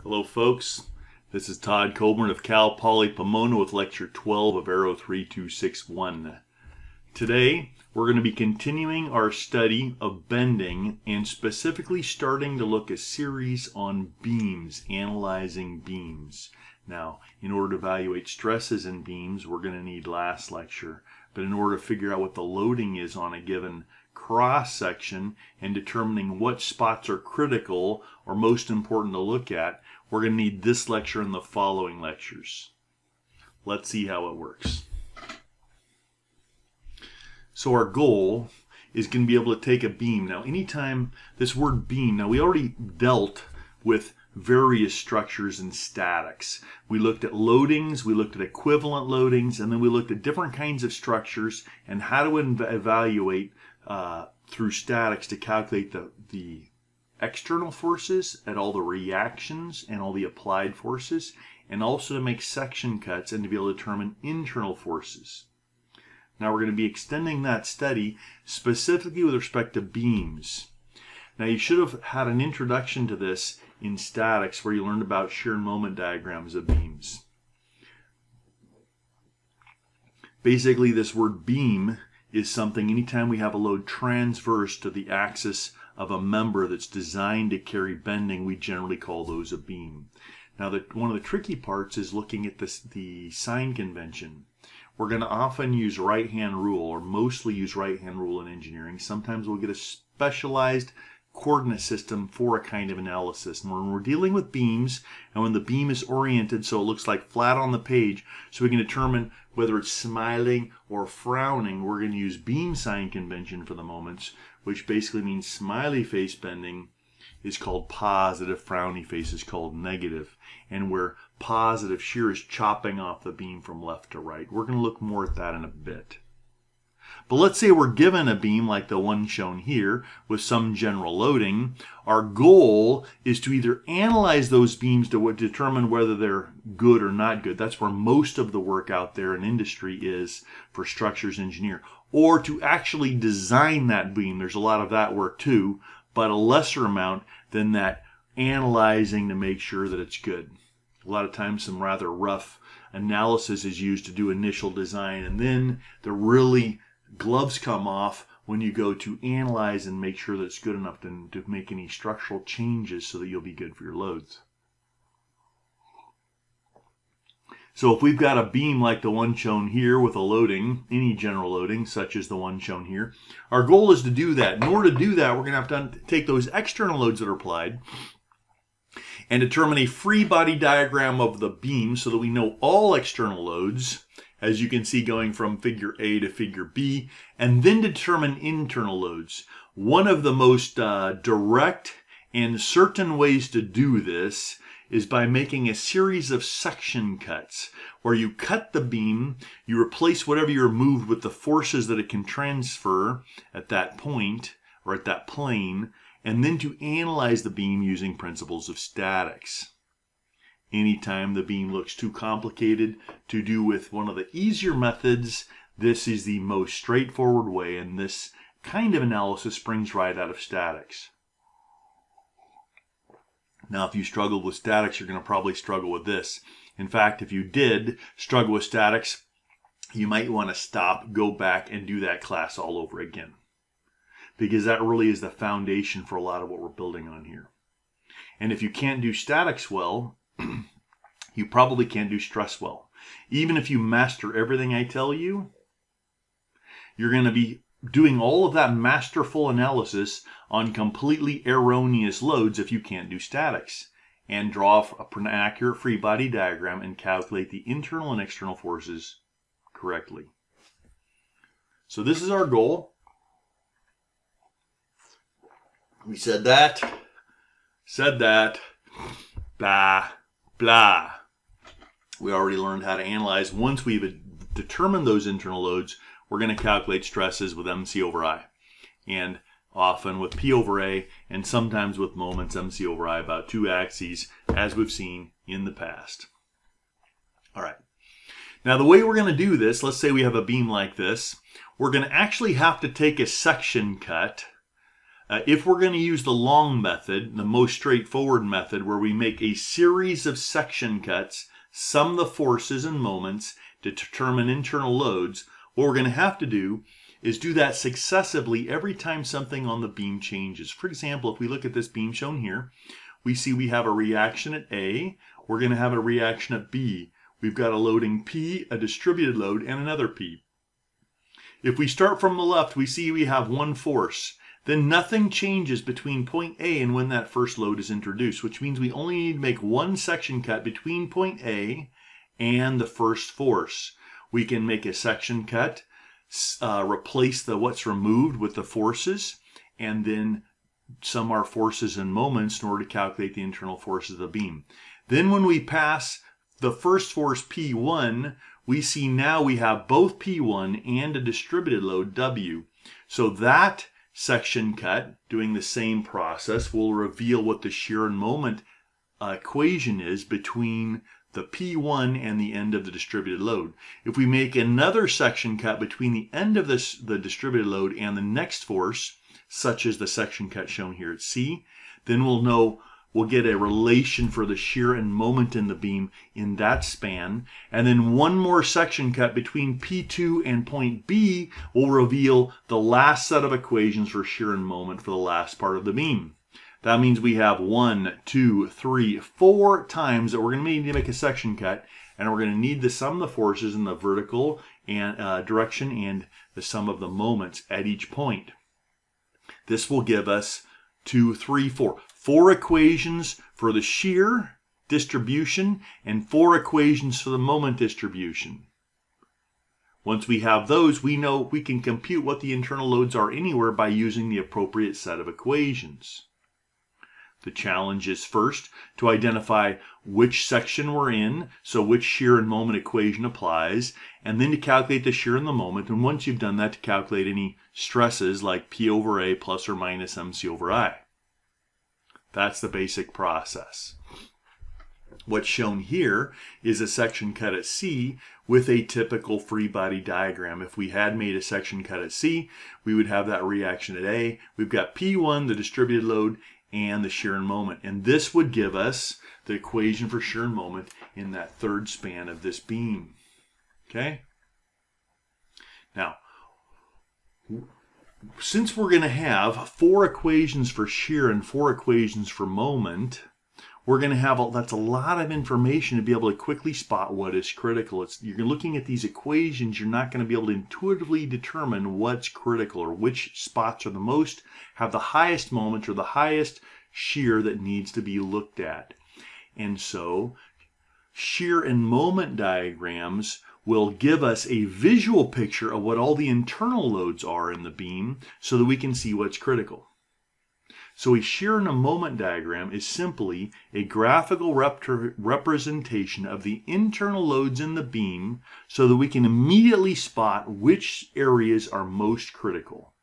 Hello folks, this is Todd Coburn of Cal Poly Pomona with lecture 12 of Aero 3261. Today we're going to be continuing our study of bending and specifically starting to look at a series on beams, analyzing beams. Now, in order to evaluate stresses in beams, we're going to need last lecture, but in order to figure out what the loading is on a given cross section and determining what spots are critical or most important to look at, we're going to need this lecture and the following lectures. Let's see how it works. So our goal is going to be able to take a beam. Now anytime this word beam, now we already dealt with various structures and statics. We looked at loadings, we looked at equivalent loadings, and then we looked at different kinds of structures and how to evaluate through statics to calculate the external forces at all the reactions and all the applied forces, and also to make section cuts and to be able to determine internal forces. Now we're going to be extending that study specifically with respect to beams. Now you should have had an introduction to this in statics where you learned about shear and moment diagrams of beams. Basically, this word beam is something anytime we have a load transverse to the axis of a member that's designed to carry bending, we generally call those a beam. Now one of the tricky parts is looking at the sign convention. We're going to often use right-hand rule, or mostly use right-hand rule in engineering. Sometimes we'll get a specialized coordinate system for a kind of analysis. And when we're dealing with beams, and when the beam is oriented so it looks like flat on the page, so we can determine whether it's smiling or frowning, we're going to use beam sign convention for the moments, which basically means smiley face bending is called positive, frowny face is called negative, and where positive shear is chopping off the beam from left to right. We're going to look more at that in a bit. But let's say we're given a beam like the one shown here with some general loading. Our goal is to either analyze those beams to determine whether they're good or not good. That's where most of the work out there in industry is for structures engineer. Or to actually design that beam. There's a lot of that work too, but a lesser amount than that analyzing to make sure that it's good. A lot of times some rather rough analysis is used to do initial design, and then the really gloves come off when you go to analyze and make sure that it's good enough to make any structural changes so that you'll be good for your loads. So if we've got a beam like the one shown here with a loading, any general loading such as the one shown here, our goal is to do that. In order to do that, we're going to have to take those external loads that are applied and determine a free body diagram of the beam so that we know all external loads, as you can see going from figure A to figure B, and then determine internal loads. One of the most direct and certain ways to do this is by making a series of section cuts, where you cut the beam, you replace whatever you removed with the forces that it can transfer at that point, or at that plane, and then to analyze the beam using principles of statics. Anytime the beam looks too complicated to do with one of the easier methods, this is the most straightforward way, and this kind of analysis springs right out of statics. Now, if you struggled with statics, you're going to probably struggle with this. In fact, if you did struggle with statics, you might want to stop, go back, and do that class all over again, because that really is the foundation for a lot of what we're building on here. And if you can't do statics well, you probably can't do stress well. Even if you master everything I tell you, you're going to be doing all of that masterful analysis on completely erroneous loads if you can't do statics and draw an accurate free body diagram and calculate the internal and external forces correctly. So this is our goal. We said that, blah, blah. We already learned how to analyze. Once we've determined those internal loads, we're going to calculate stresses with MC over I. And often with P over A, and sometimes with moments MC over I, about two axes, as we've seen in the past. All right. Now the way we're going to do this, let's say we have a beam like this, we're going to actually have to take a section cut If we're going to use the long method, the most straightforward method, where we make a series of section cuts, sum the forces and moments to determine internal loads, what we're going to have to do is do that successively every time something on the beam changes. For example, if we look at this beam shown here, we see we have a reaction at A, we're going to have a reaction at B. We've got a loading P, a distributed load, and another P. If we start from the left, we see we have one force. Then nothing changes between point A and when that first load is introduced, which means we only need to make one section cut between point A and the first force. We can make a section cut, replace what's removed with the forces, and then sum our forces and moments in order to calculate the internal forces of the beam. Then when we pass the first force P1, we see now we have both P1 and a distributed load W. So that section cut, doing the same process, will reveal what the shear and moment equation is between the P1 and the end of the distributed load. If we make another section cut between the end of the distributed load and the next force, such as the section cut shown here at C, then we'll get a relation for the shear and moment in the beam in that span. And then one more section cut between P2 and point B will reveal the last set of equations for shear and moment for the last part of the beam. That means we have 1, 2, 3, 4 times that we're going to need to make a section cut, and we're going to need the sum of the forces in the vertical and direction and the sum of the moments at each point. This will give us 2, 3, 4. 4 equations for the shear distribution and 4 equations for the moment distribution. Once we have those, we know we can compute what the internal loads are anywhere by using the appropriate set of equations. The challenge is first to identify which section we're in, so which shear and moment equation applies, and then to calculate the shear and the moment, and once you've done that, to calculate any stresses like P over A plus or minus MC over I. That's the basic process. What's shown here is a section cut at C with a typical free body diagram. If we had made a section cut at C, we would have that reaction at A. We've got P1, the distributed load, and the shear and moment. And this would give us the equation for shear and moment in that third span of this beam. Okay? Now, since we're going to have 4 equations for shear and 4 equations for moment, we're going to have that's a lot of information to be able to quickly spot what is critical. You're looking at these equations, you're not going to be able to intuitively determine what's critical or which spots are have the highest moment or the highest shear that needs to be looked at. And so shear and moment diagrams will give us a visual picture of what all the internal loads are in the beam so that we can see what's critical. So a shear and a moment diagram is simply a graphical representation of the internal loads in the beam so that we can immediately spot which areas are most critical.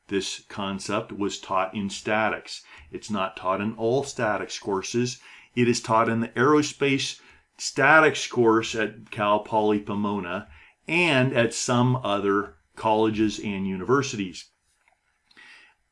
This concept was taught in statics. It's not taught in all statics courses. It is taught in the Aerospace statics course at Cal Poly Pomona and at some other colleges and universities.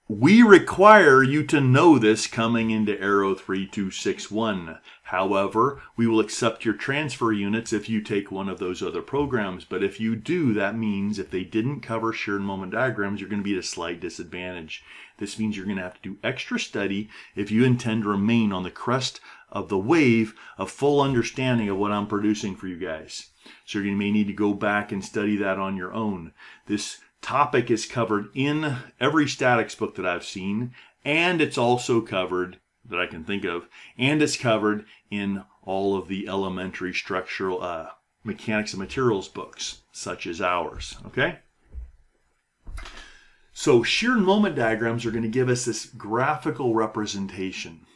We require you to know this coming into Aero 3261. However, we will accept your transfer units if you take one of those other programs. But if you do, that means if they didn't cover shear and moment diagrams, you're going to be at a slight disadvantage. This means you're going to have to do extra study if you intend to remain on the crest of the wave of full understanding of what I'm producing for you guys. So you may need to go back and study that on your own. This topic is covered in every statics book that I've seen, and it's also covered, that I can think of, and it's covered in all of the elementary structural mechanics and materials books, such as ours, okay? So shear and moment diagrams are going to give us this graphical representation.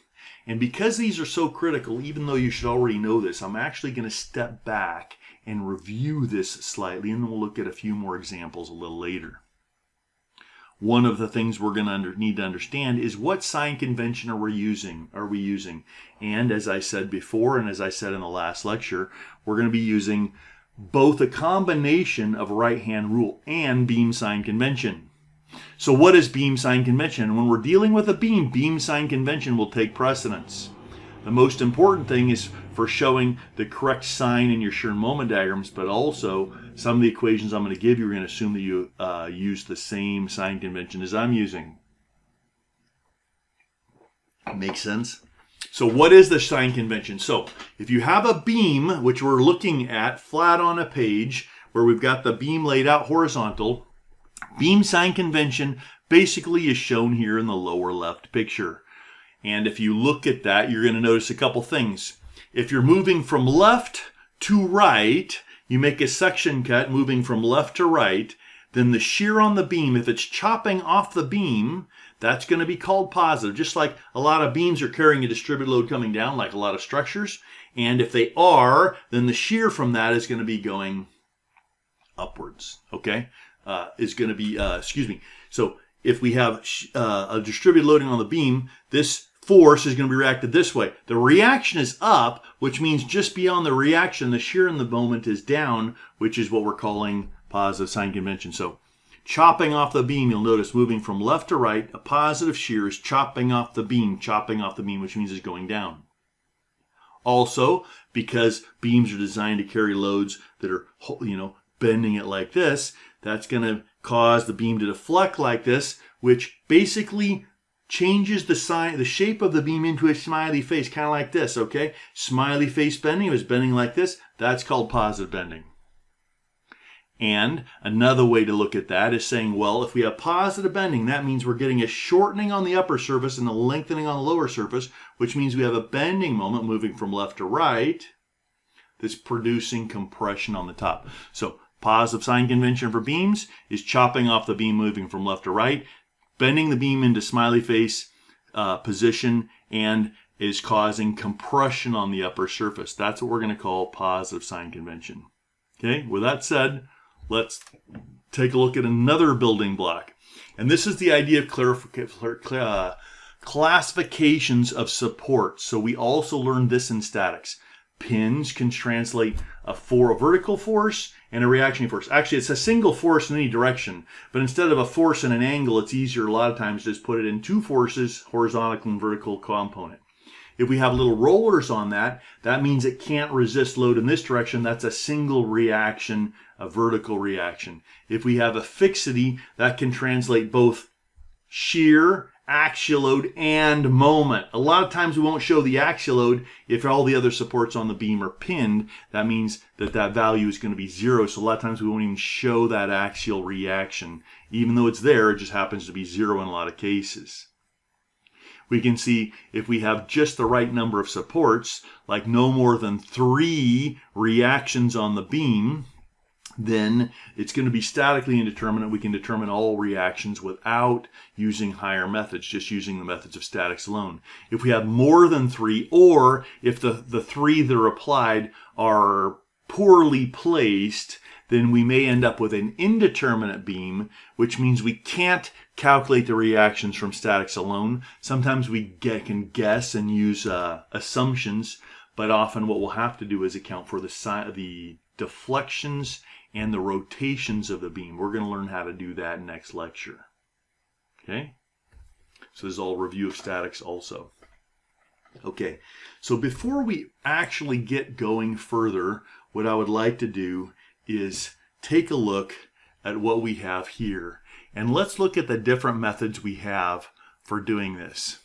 And because these are so critical, even though you should already know this, I'm actually going to step back and review this slightly, and then we'll look at a few more examples a little later. One of the things we're going to need to understand is what sign convention are we using? And as I said before, and as I said in the last lecture, we're going to be using both a combination of right-hand rule and beam sign convention. So what is beam sign convention? When we're dealing with a beam sign convention will take precedence. The most important thing is for showing the correct sign in your shear and moment diagrams, but also some of the equations I'm going to give you, we're going to assume that you use the same sign convention as I'm using. Makes sense? So what is the sign convention? So if you have a beam, which we're looking at flat on a page, where we've got the beam laid out horizontal, beam sign convention basically is shown here in the lower left picture. And if you look at that, you're going to notice a couple things. If you're moving from left to right, you make a section cut moving from left to right, then the shear on the beam, if it's chopping off the beam, that's going to be called positive. Just like a lot of beams are carrying a distributed load coming down, like a lot of structures. And if they are, then the shear from that is going to be going upwards, okay? Is going to be, So if we have a distributed loading on the beam, this force is going to be reacted this way. The reaction is up, which means just beyond the reaction, the shear in the moment is down, which is what we're calling positive sign convention. So chopping off the beam, you'll notice moving from left to right, a positive shear is chopping off the beam, which means it's going down. Also, because beams are designed to carry loads that are, bending it like this, that's going to cause the beam to deflect like this, which basically changes the shape of the beam into a smiley face, kind of like this, okay? Smiley face bending, if it's bending like this, that's called positive bending. And another way to look at that is saying, well, if we have positive bending, that means we're getting a shortening on the upper surface and a lengthening on the lower surface, which means we have a bending moment moving from left to right that's producing compression on the top. So positive sign convention for beams is chopping off the beam moving from left to right, bending the beam into smiley face position, and is causing compression on the upper surface. That's what we're going to call positive sign convention. Okay, with that said, let's take a look at another building block. And this is the idea of classifications of support. So we also learned this in statics. Pins can translate a vertical force and a reaction force. Actually, it's a single force in any direction, but instead of a force and an angle, it's easier a lot of times to just put it in two forces, horizontal and vertical component. If we have little rollers on that, that means it can't resist load in this direction. That's a single reaction, a vertical reaction. If we have a fixity, that can translate both shear, axial load, and moment. A lot of times we won't show the axial load if all the other supports on the beam are pinned. That means that that value is going to be 0. So a lot of times we won't even show that axial reaction. Even though it's there, it just happens to be 0 in a lot of cases. We can see if we have just the right number of supports, like no more than 3 reactions on the beam, then it's going to be statically indeterminate. We can determine all reactions without using higher methods, just using the methods of statics alone. If we have more than 3, or if the 3 that are applied are poorly placed, then we may end up with an indeterminate beam, which means we can't calculate the reactions from statics alone. Sometimes we can guess and use assumptions, but often what we'll have to do is account for the deflections and the rotations of the beam. We're going to learn how to do that next lecture. Okay? So this is all review of statics also. Okay, so before we actually get going further, what I would like to do is take a look at what we have here. And let's look at the different methods we have for doing this.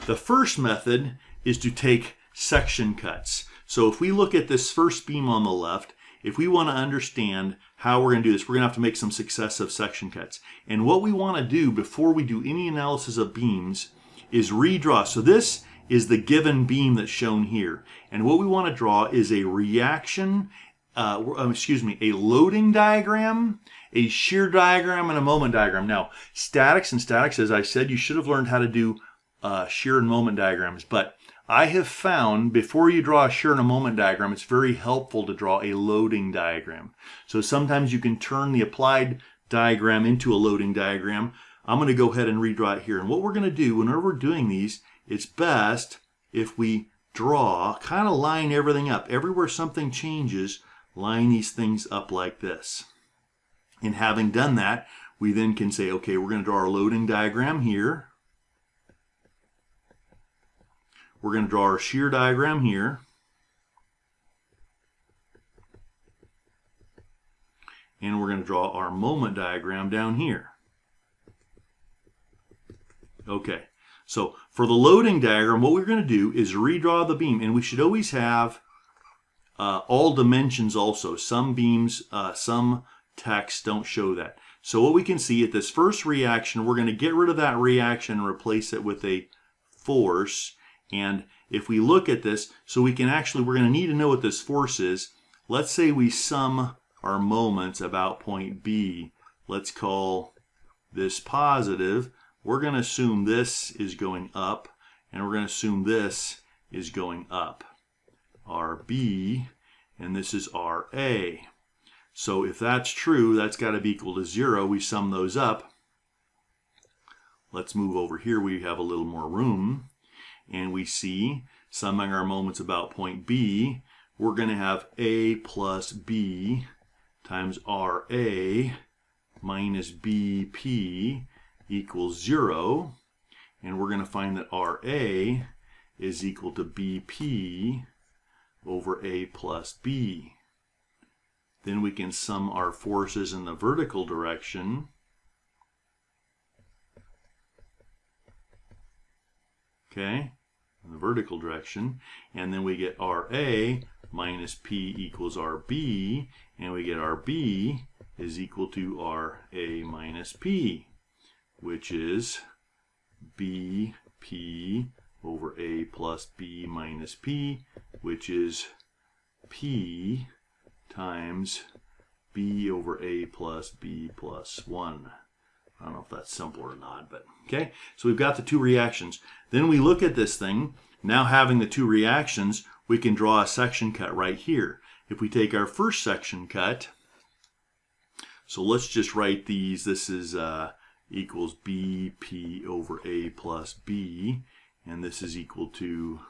The first method is to take section cuts. So if we look at this first beam on the left, if we want to understand how we're going to do this, we're going to have to make some successive section cuts. And what we want to do before we do any analysis of beams is redraw. So this is the given beam that's shown here. And what we want to draw is a reaction, a loading diagram, a shear diagram, and a moment diagram. Now, statics, as I said, you should have learned how to do shear and moment diagrams. But I have found before you draw a shear and a moment diagram, it's very helpful to draw a loading diagram. So sometimes you can turn the applied diagram into a loading diagram. I'm going to go ahead and redraw it here. And what we're going to do whenever we're doing these, it's best if we draw, kind of line everything up. Everywhere something changes, line these things up like this. And having done that, we then can say, okay, we're going to draw our loading diagram here. We're going to draw our shear diagram here. And we're going to draw our moment diagram down here. Okay, so for the loading diagram, what we're going to do is redraw the beam. And we should always have all dimensions also. Some beams, some texts don't show that. So what we can see at this first reaction, we're going to get rid of that reaction and replace it with a force. And if we look at this, so we can actually, we're going to need to know what this force is. Let's say we sum our moments about point B. Let's call this positive. We're going to assume this is going up, and we're going to assume this is going up. RB, and this is RA. So if that's true, that's got to be equal to 0. We sum those up. Let's move over here. We have a little more room. And we see, summing our moments about point B, we're going to have A plus B times RA minus BP equals 0. And we're going to find that RA is equal to BP over A plus B. Then we can sum our forces in the vertical direction. Okay, in the vertical direction. And then we get RA minus P equals RB. And we get RB is equal to RA minus P, which is BP over A plus B minus P, which is P times B over A plus B plus 1. I don't know if that's simple or not, but okay. So we've got the two reactions. Then we look at this thing. Now having the two reactions, we can draw a section cut right here. If we take our first section cut, so let's just write these. This is equals BP over A plus B, and this is equal to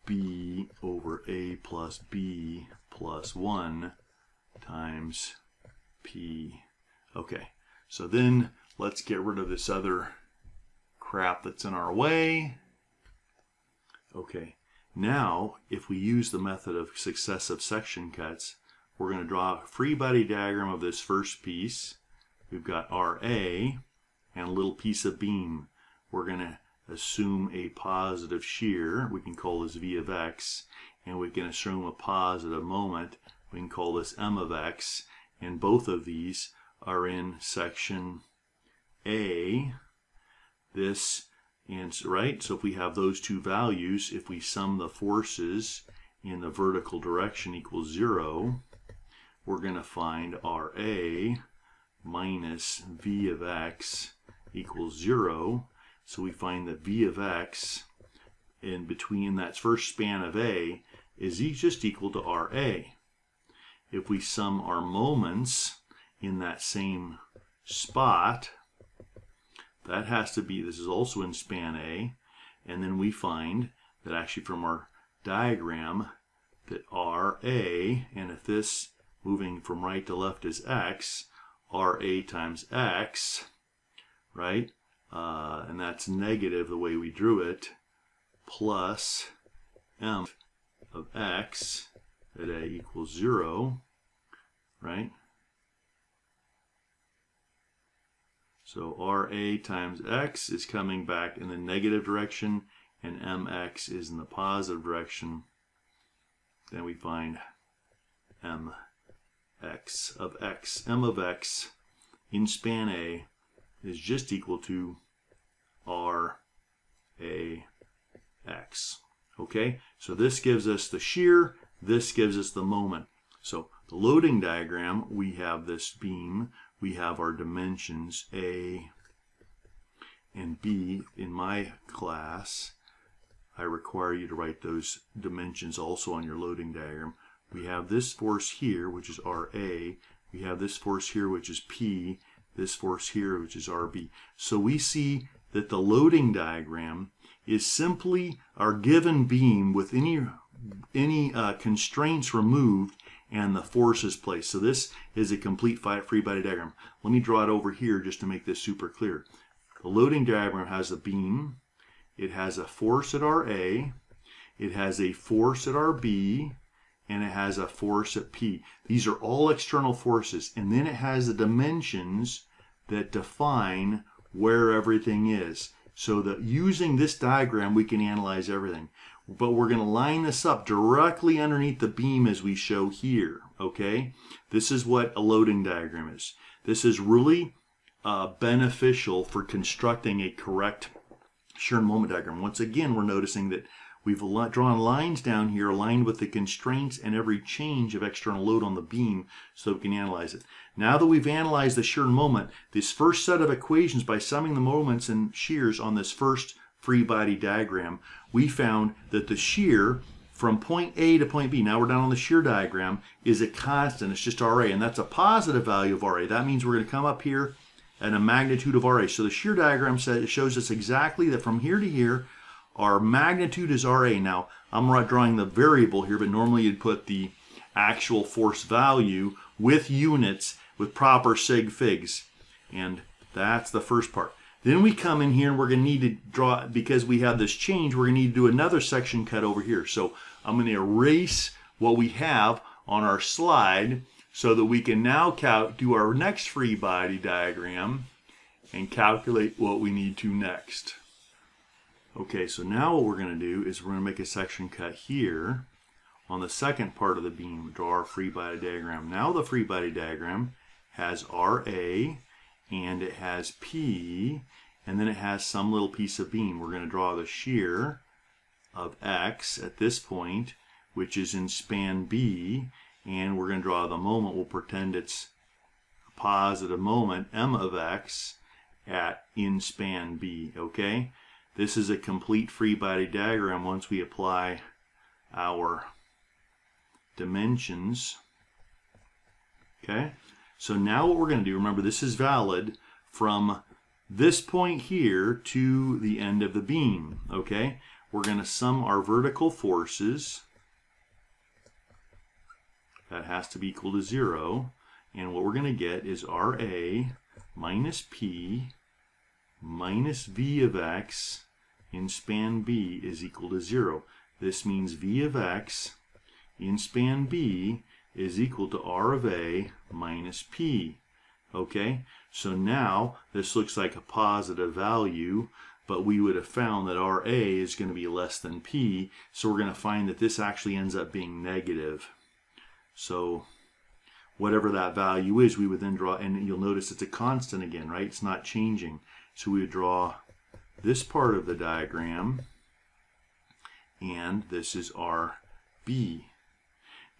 B over A plus B plus 1 times P. Okay, so then let's get rid of this other crap that's in our way. Okay, now if we use the method of successive section cuts, we're going to draw a free body diagram of this first piece. We've got RA and a little piece of beam. We're going to assume a positive shear. We can call this V of X, and we can assume a positive moment. We can call this M of X, and both of these are in section A. This, and right, so if we have those two values, if we sum the forces in the vertical direction equals 0, we're going to find RA minus V of X equals 0. So we find that V of X in between that first span of A is just equal to RA. If we sum our moments in that same spot, that has to be, this is also in span A, and then we find that actually from our diagram that RA, and if this moving from right to left is X, RA times X, right? And that's negative the way we drew it, plus M of X at A equals 0, right? So RA times X is coming back in the negative direction, and MX is in the positive direction. Then we find MX of X. M of X in span A is just equal to RAX. Okay, so this gives us the shear, this gives us the moment. So the loading diagram, we have this beam, we have our dimensions A and B. In my class, I require you to write those dimensions also on your loading diagram. We have this force here, which is RA. We have this force here, which is P. This force here, which is RB. So we see that the loading diagram is simply our given beam with any constraints removed, and the force is placed. So this is a complete free body diagram. Let me draw it over here just to make this super clear. The loading diagram has a beam, it has a force at RA, it has a force at RB, and it has a force at P. These are all external forces, and then it has the dimensions that define where everything is. So that using this diagram we can analyze everything. But we're going to line this up directly underneath the beam as we show here, okay? This is what a loading diagram is. This is really beneficial for constructing a correct shear and moment diagram. Once again, we're noticing that we've drawn lines down here aligned with the constraints and every change of external load on the beam so we can analyze it. Now that we've analyzed the shear and moment, this first set of equations, by summing the moments and shears on this first free body diagram, we found that the shear from point A to point B, now we're down on the shear diagram, is a constant. It's just RA, and that's a positive value of RA. That means we're going to come up here at a magnitude of RA. So the shear diagram shows us exactly that from here to here, our magnitude is RA. Now, I'm not drawing the variable here, but normally you'd put the actual force value with units with proper sig figs. And that's the first part. Then we come in here and we're going to need to draw, because we have this change, we're going to need to do another section cut over here. So I'm going to erase what we have on our slide so that we can now do our next free body diagram and calculate what we need to next. Okay, so now what we're going to do is we're going to make a section cut here on the second part of the beam, draw our free body diagram. Now the free body diagram has RA and it has P, and then it has some little piece of beam. We're going to draw the shear of X at this point, which is in span B, and we're going to draw the moment. We'll pretend it's a positive moment, M of X, in span B, okay? This is a complete free body diagram once we apply our dimensions, okay? So now what we're going to do, remember this is valid from this point here to the end of the beam, okay? We're going to sum our vertical forces. That has to be equal to 0. And what we're going to get is RA minus P minus V of X in span B is equal to 0. This means V of X in span B is equal to R of A minus P. Okay, so now this looks like a positive value, but we would have found that RA is going to be less than P, so we're going to find that this actually ends up being negative. So whatever that value is, we would then draw, and you'll notice it's a constant again, right? It's not changing. So we would draw this part of the diagram, and this is RB.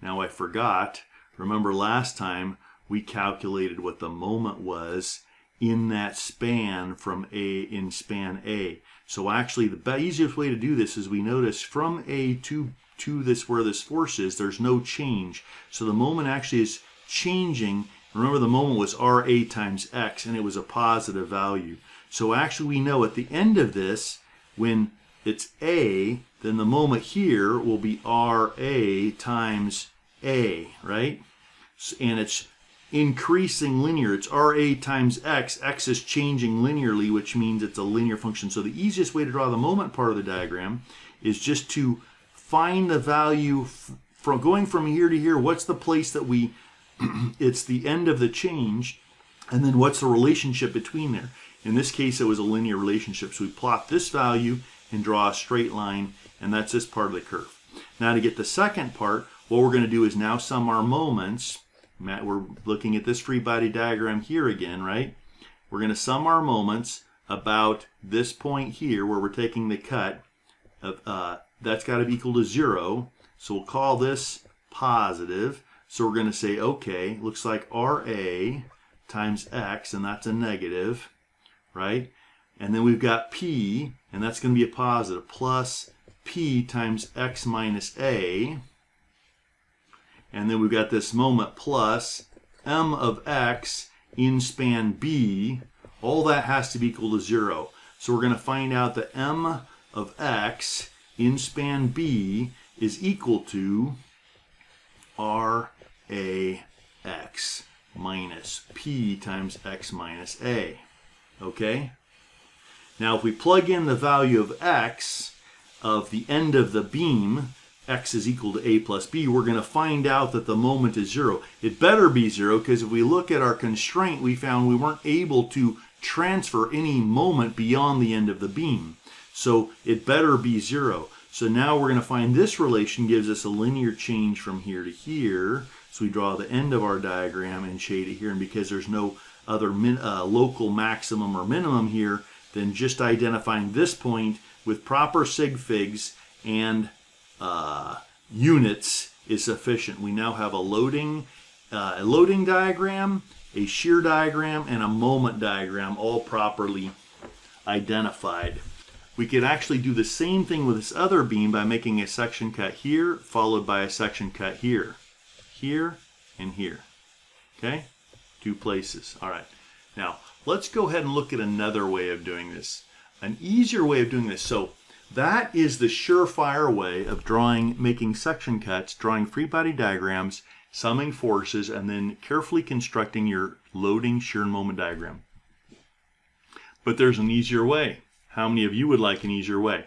Now I forgot, remember last time we calculated what the moment was in that span from A, in span A. So actually the easiest way to do this is we notice from A to this, where this force is, there's no change. So the moment actually is changing. Remember the moment was RA times X, and it was a positive value. So actually we know at the end of this, when it's A, then the moment here will be RA times A, right? And it's increasing linear. It's RA times X. X is changing linearly, which means it's a linear function. So the easiest way to draw the moment part of the diagram is just to find the value from going from here to here. What's the place that we, it's the end of the change, and then what's the relationship between there? In this case, it was a linear relationship. So we plot this value and draw a straight line, and that's this part of the curve. Now to get the second part, what we're going to do is now sum our moments. We're looking at this free body diagram here again, right? We're going to sum our moments about this point here where we're taking the cut. That's got to be equal to 0. So we'll call this positive. So we're going to say, okay, looks like RA times X, and that's a negative, right? And then we've got P, and that's going to be a positive, plus P times X minus A. And then we've got this moment plus M of X in span B. All that has to be equal to 0. So we're going to find out that M of X in span B is equal to RA AX minus P times X minus A. Okay? Now if we plug in the value of X of the end of the beam, X is equal to A plus B, we're going to find out that the moment is 0. It better be 0, because if we look at our constraint, we found we weren't able to transfer any moment beyond the end of the beam. So it better be 0. So now we're going to find this relation gives us a linear change from here to here. So we draw the end of our diagram and shade it here. And because there's no other local maximum or minimum here, then just identifying this point with proper sig figs and units is sufficient. We now have a loading diagram, a shear diagram, and a moment diagram all properly identified. We could actually do the same thing with this other beam by making a section cut here, followed by a section cut here, here, and here. Okay? 2 places. All right. Now, let's go ahead and look at another way of doing this. An easier way of doing this. So, that is the surefire way of making section cuts, drawing free body diagrams, summing forces, and then carefully constructing your loading, shear, and moment diagram. But there's an easier way. How many of you would like an easier way?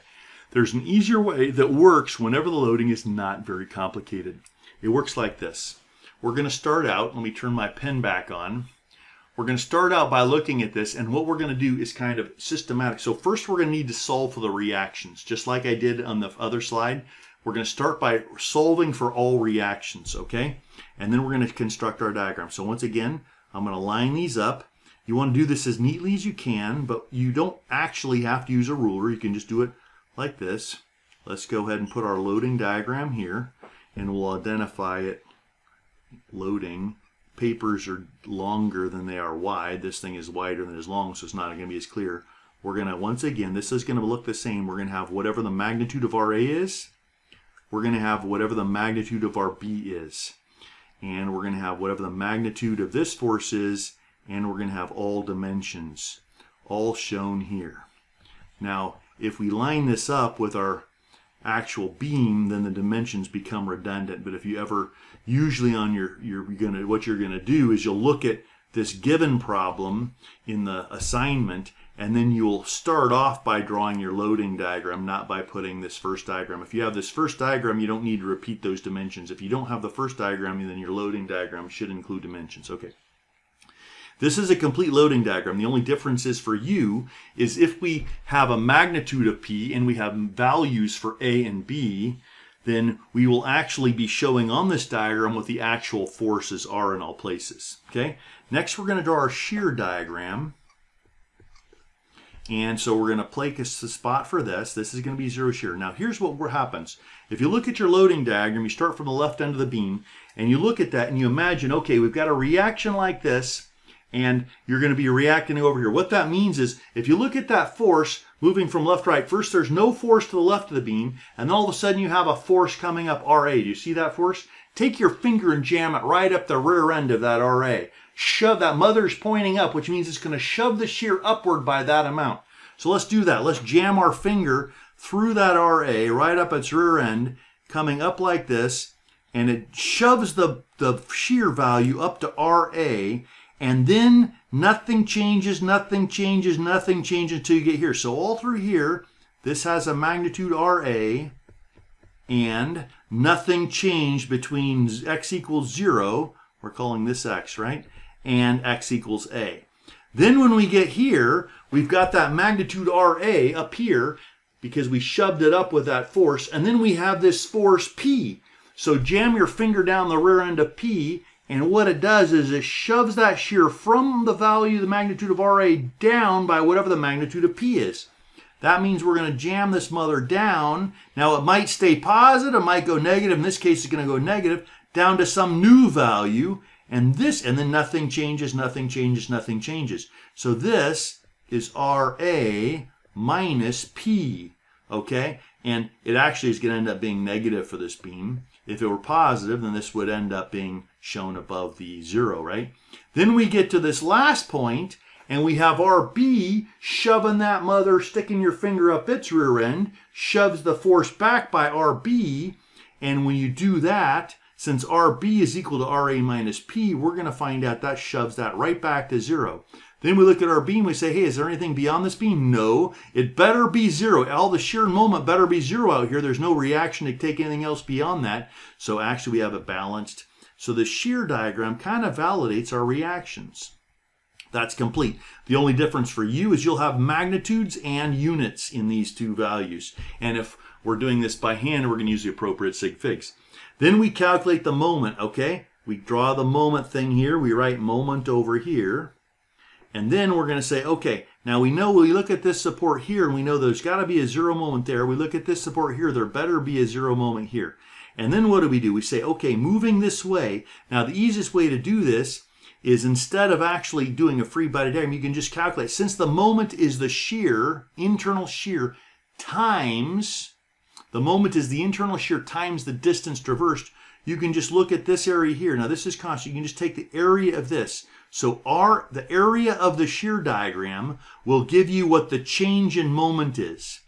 There's an easier way that works whenever the loading is not very complicated. It works like this. We're going to start out, let me turn my pen back on. We're going to start out by looking at this, and what we're going to do is kind of systematic. So first we're going to need to solve for the reactions. Just like I did on the other slide, we're going to start by solving for all reactions, okay? And then we're going to construct our diagram. So once again, I'm going to line these up. You want to do this as neatly as you can, but you don't actually have to use a ruler. You can just do it like this. Let's go ahead and put our loading diagram here, and we'll identify it. Loading. Papers are longer than they are wide. This thing is wider than it is long, so it's not going to be as clear. We're going to, once again, this is going to look the same. We're going to have whatever the magnitude of RA is. We're going to have whatever the magnitude of RB is. And we're going to have whatever the magnitude of this force is. And we're going to have all dimensions, all shown here. Now, if we line this up with our actual beam, then the dimensions become redundant. But if you ever, usually on what you're going to do is you'll look at this given problem in the assignment, and then you'll start off by drawing your loading diagram, not by putting this first diagram. If you have this first diagram, you don't need to repeat those dimensions. If you don't have the first diagram, then your loading diagram should include dimensions. Okay. This is a complete loading diagram. The only difference is for you is if we have a magnitude of P and we have values for A and B, then we will actually be showing on this diagram what the actual forces are in all places. Okay. Next, we're going to draw our shear diagram. And so we're going to place the spot for this. This is going to be 0 shear. Now, here's what happens. If you look at your loading diagram, you start from the left end of the beam, and you look at that and you imagine, okay, we've got a reaction like this, and you're going to be reacting over here. What that means is, if you look at that force moving from left to right, first there's no force to the left of the beam, and then all of a sudden you have a force coming up RA. Do you see that force? Take your finger and jam it right up the rear end of that RA. Shove that, mother's pointing up, which means it's going to shove the shear upward by that amount. So let's do that. Let's jam our finger through that RA, right up its rear end, coming up like this, and it shoves the shear value up to RA, and then nothing changes, nothing changes, nothing changes until you get here. So all through here, this has a magnitude RA, and nothing changed between x equals 0, we're calling this x, right, and x equals A. Then when we get here, we've got that magnitude RA up here because we shoved it up with that force, and then we have this force P. So jam your finger down the rear end of P, and what it does is it shoves that shear from the value, the magnitude of RA, down by whatever the magnitude of P is. That means we're going to jam this mother down. Now it might stay positive, it might go negative. In this case, it's going to go negative down to some new value. And then nothing changes, nothing changes, nothing changes. So this is RA minus P. Okay? And it actually is going to end up being negative for this beam. If it were positive, then this would end up being shown above the 0, right? Then we get to this last point, and we have RB shoving that mother, sticking your finger up its rear end, shoves the force back by RB, and when you do that, Since RB is equal to RA minus P, we're going to find out that shoves that right back to 0. Then we look at our beam, we say, hey, is there anything beyond this beam? No. It better be 0. All the shear moment better be 0 out here. There's no reaction to take anything else beyond that. So actually we have it balanced. So the shear diagram kind of validates our reactions. That's complete. The only difference for you is you'll have magnitudes and units in these two values. And if we're doing this by hand, we're going to use the appropriate sig figs. Then we calculate the moment, okay? We draw the moment thing here. We write moment over here. And then we're going to say, okay, now we know we look at this support here and we know there's got to be a 0 moment there. We look at this support here, there better be a 0 moment here. And then what do? We say, okay, moving this way. Now the easiest way to do this is instead of actually doing a free body diagram, you can just calculate. Since the moment is the shear, internal shear, times, the moment is the internal shear times the distance traversed, you can just look at this area here. Now this is constant. You can just take the area of this. So the area of the shear diagram will give you what the change in moment is.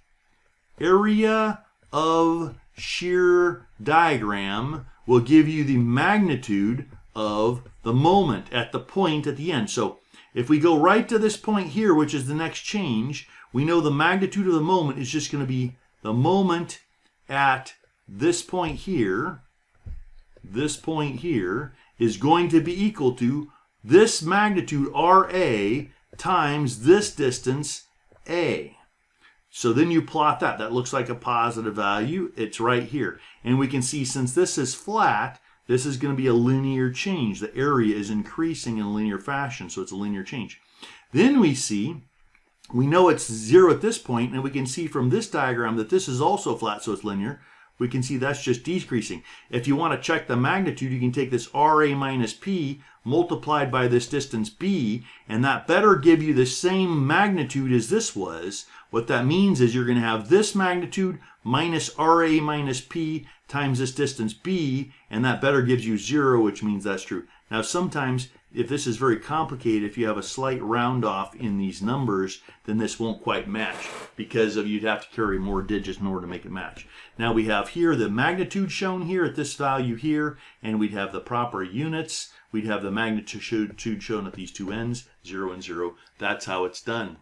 Area of shear diagram will give you the magnitude of the moment at the point at the end. So if we go right to this point here, which is the next change, we know the magnitude of the moment is just going to be the moment at this point here. This point here is going to be equal to this magnitude RA times this distance A. So then you plot that. That looks like a positive value. It's right here. And we can see since this is flat, this is going to be a linear change. The area is increasing in a linear fashion, so it's a linear change. Then we know it's 0 at this point, and we can see from this diagram that this is also flat, so it's linear. We can see that's just decreasing. If you want to check the magnitude, you can take this RA minus P multiplied by this distance B, and that better give you the same magnitude as this was. What that means is you're going to have this magnitude minus RA minus P times this distance B, and that better gives you 0, which means that's true. Now sometimes, if this is very complicated, if you have a slight round off in these numbers, then this won't quite match because you'd have to carry more digits in order to make it match. Now we have here the magnitude shown here at this value here, and we'd have the proper units. We'd have the magnitude shown at these two ends, 0 and 0. That's how it's done.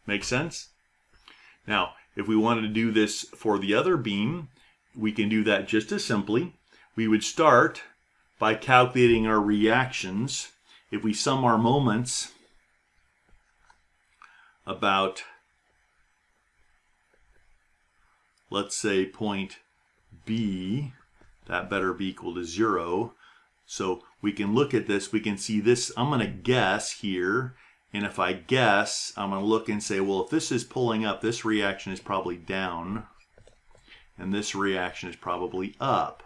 Make sense? Now, if we wanted to do this for the other beam, we can do that just as simply. We would start by calculating our reactions. If we sum our moments about, let's say, point B, that better be equal to 0. So we can look at this, we can see this, I'm going to guess here, and if I guess, I'm going to look and say, well, if this is pulling up, this reaction is probably down, and this reaction is probably up.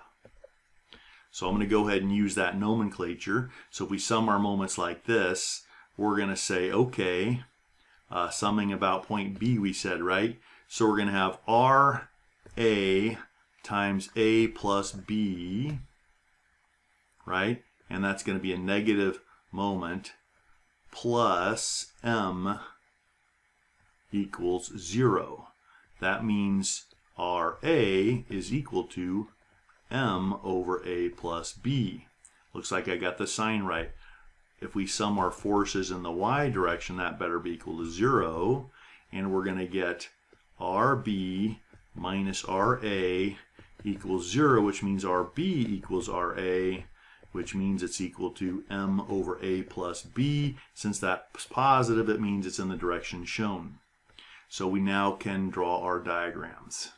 So I'm going to go ahead and use that nomenclature. So if we sum our moments like this, we're going to say, okay, summing about point B we said, right? So we're going to have RA times A plus B, right? And that's going to be a negative moment plus M equals 0. That means RA is equal to M over A plus B. Looks like I got the sign right. If we sum our forces in the y direction, that better be equal to 0. And we're going to get RB minus RA equals 0, which means RB equals RA, which means it's equal to M over A plus B. Since that's positive, it means it's in the direction shown. So we now can draw our diagrams.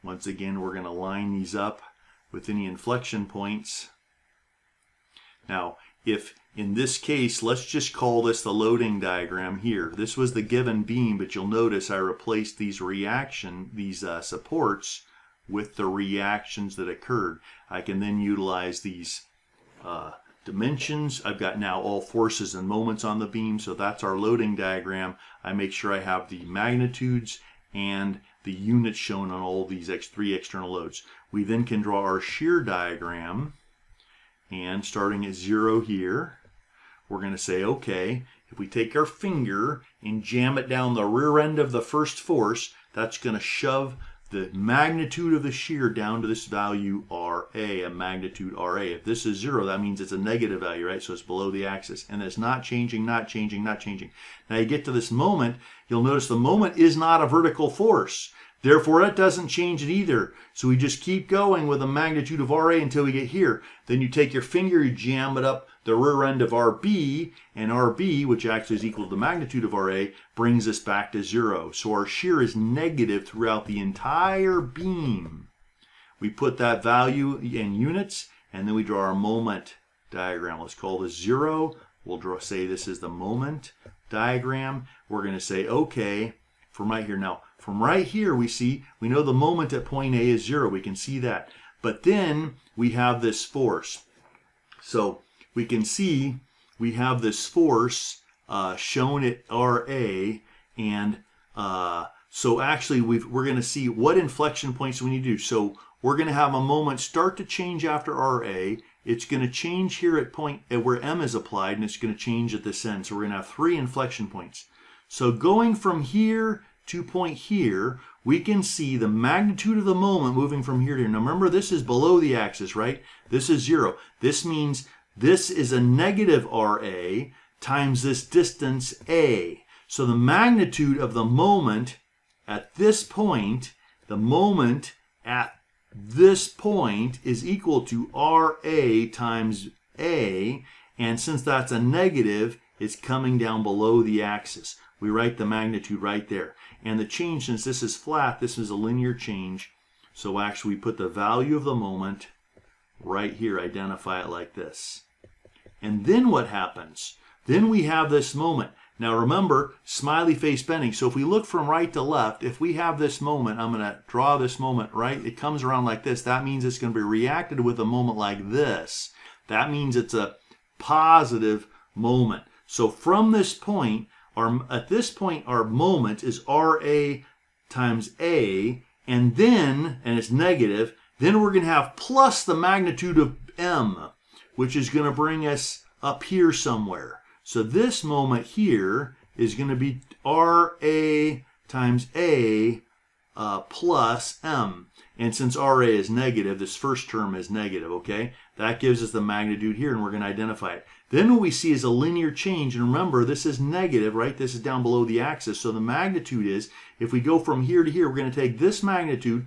Once again, we're going to line these up with any inflection points. Now, if in this case, let's just call this the loading diagram here. This was the given beam, but you'll notice I replaced these supports with the reactions that occurred. I can then utilize these dimensions. I've got now all forces and moments on the beam, so that's our loading diagram. I make sure I have the magnitudes and the units shown on all these three external loads. We then can draw our shear diagram, and starting at 0 here, we're going to say, okay, if we take our finger and jam it down the rear end of the first force, that's going to shove the magnitude of the shear down to this value RA. RA, a magnitude RA. If this is 0, that means it's a negative value, right? So it's below the axis. And it's not changing, not changing, not changing. Now you get to this moment, you'll notice the moment is not a vertical force. Therefore, it doesn't change it either. So we just keep going with a magnitude of RA until we get here. Then you take your finger, you jam it up the rear end of RB, and RB, which actually is equal to the magnitude of RA, brings us back to 0. So our shear is negative throughout the entire beam. We put that value in units, and then we draw our moment diagram. Let's call this 0. We'll say this is the moment diagram. We're going to say, okay, from right here. Now, from right here, we know the moment at point A is 0. We can see that. But then we have this force. So we can see we have this force shown at RA, and so actually we're going to see what inflection points we need to do. So we're going to have a moment start to change after RA. It's going to change here at point where M is applied, and it's going to change at this end. So we're going to have 3 inflection points. So going from here to point here, we can see the magnitude of the moment moving from here to here. Now remember, this is below the axis, right? This is 0. This means this is a negative RA times this distance A. So the magnitude of the moment at this point, the moment at this point is equal to RA times A, and since that's a negative, it's coming down below the axis. We write the magnitude right there. And the change, since this is flat, this is a linear change. So actually we put the value of the moment right here, identify it like this. And then what happens? Then we have this moment. Now remember, smiley face bending. So if we look from right to left, if we have this moment, I'm going to draw this moment, right? It comes around like this. That means it's going to be reacted with a moment like this. That means it's a positive moment. So from this point, at this point, our moment is RA times A, and then, and it's negative, then we're going to have plus the magnitude of M, which is going to bring us up here somewhere. So this moment here is going to be RA times A plus M. And since RA is negative, this first term is negative, okay? That gives us the magnitude here, and we're going to identify it. Then what we see is a linear change, and remember, this is negative, right? This is down below the axis. So the magnitude is, if we go from here to here, we're going to take this magnitude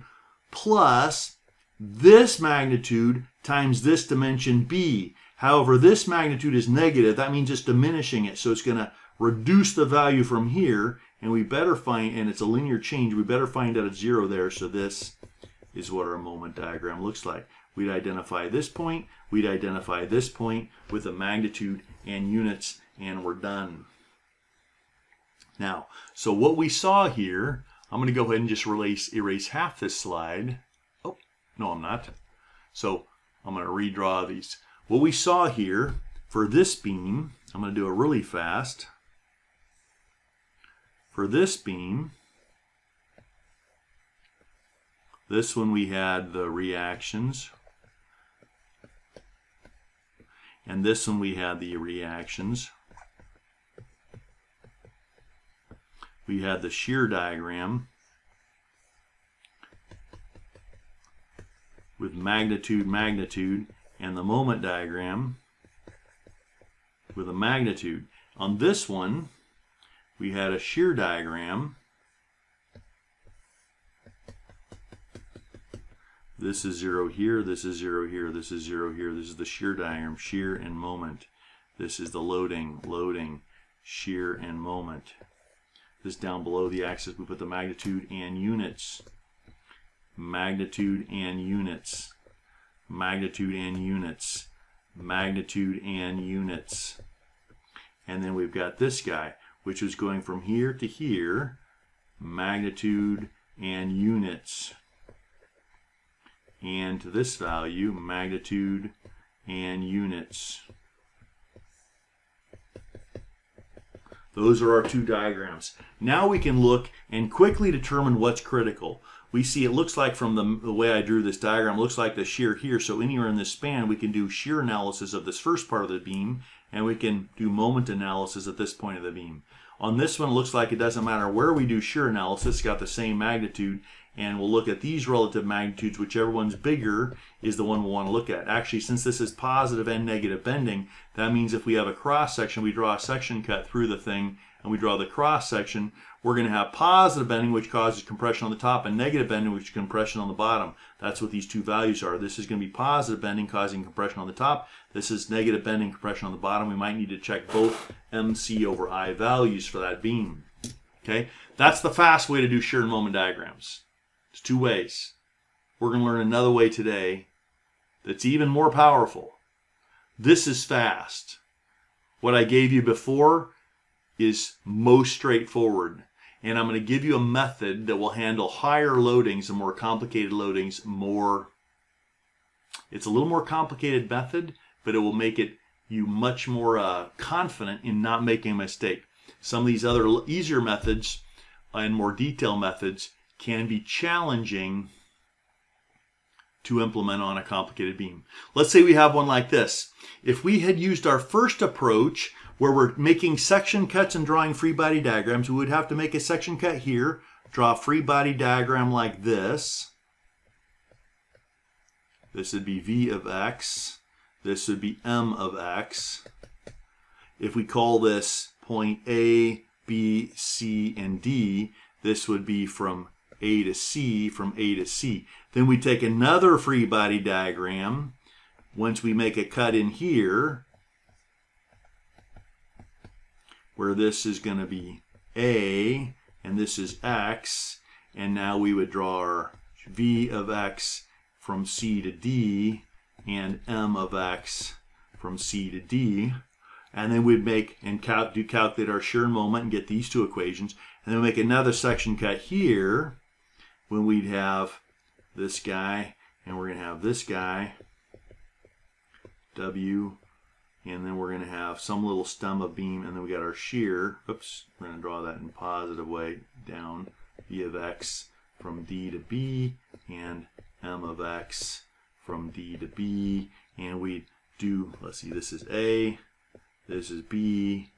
plus this magnitude times this dimension B. However, this magnitude is negative. That means it's diminishing it. So it's going to reduce the value from here, and we better find, and it's a linear change, we better find out it's 0 there. So this is what our moment diagram looks like. We'd identify this point, we'd identify this point with a magnitude and units, and we're done. Now, so what we saw here, I'm going to go ahead and just erase half this slide. Oh, no, I'm not. So I'm going to redraw these. What we saw here for this beam, I'm going to do it really fast. For this beam, this one we had the reactions. And this one we had the reactions. We had the shear diagram with magnitude, magnitude, and the moment diagram with a magnitude. On this one, we had a shear diagram. This is 0 here, this is 0 here, this is 0 here. This is the shear diagram, shear and moment. This is the loading, loading, shear and moment. This down below the axis, we put the magnitude and units. Magnitude and units. Magnitude and units. Magnitude and units. And then we've got this guy, which is going from here to here. Magnitude and units. And to this value, magnitude and units. Those are our two diagrams. Now we can look and quickly determine what's critical. We see it looks like from the way I drew this diagram, looks like the shear here. So anywhere in this span, we can do shear analysis of this first part of the beam, and we can do moment analysis at this point of the beam. On this one, it looks like it doesn't matter where we do shear analysis, it's got the same magnitude, and we'll look at these relative magnitudes. Whichever one's bigger is the one we'll want to look at. Actually, since this is positive and negative bending, that means if we have a cross section, we draw a section cut through the thing, and we draw the cross section, we're going to have positive bending, which causes compression on the top, and negative bending, which is compression on the bottom. That's what these two values are. This is going to be positive bending causing compression on the top. This is negative bending, compression on the bottom. We might need to check both MC over I values for that beam. Okay, that's the fast way to do shear and moment diagrams. There's two ways. We're going to learn another way today that's even more powerful. This is fast. What I gave you before is most straightforward. And I'm going to give you a method that will handle higher loadings and more complicated loadings more. It's a little more complicated method, but it will make you much more confident in not making a mistake. Some of these other easier methods and more detailed methods can be challenging to implement on a complicated beam. Let's say we have one like this. If we had used our first approach, where we're making section cuts and drawing free body diagrams, we would have to make a section cut here, draw a free body diagram like this. This would be V of X. This would be M of X. If we call this point A, B, C, and D, this would be from A to C, from A to C. Then we take another free body diagram. Once we make a cut in here, where this is going to be A, and this is X, and now we would draw our V of X from C to D, and M of X from C to D, and then we'd make and calculate our shear moment and get these two equations, and then make another section cut here, when we'd have this guy, and we're going to have this guy, W, and then we're going to have some little stem of beam, and then we got our shear. Oops, we're going to draw that in a positive way down. V of X from D to B, and M of X from D to B. And we do, let's see, this is A, this is B,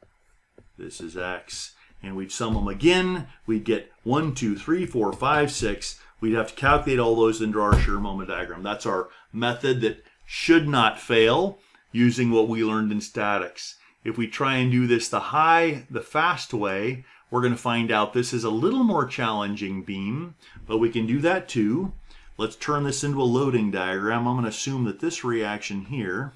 this is X. And we'd sum them again. We'd get 1, 2, 3, 4, 5, 6. We'd have to calculate all those and draw our shear moment diagram. That's our method that should not fail, using what we learned in statics. If we try and do this the fast way, we're going to find out this is a little more challenging beam, but we can do that too. Let's turn this into a loading diagram. I'm going to assume that this reaction here,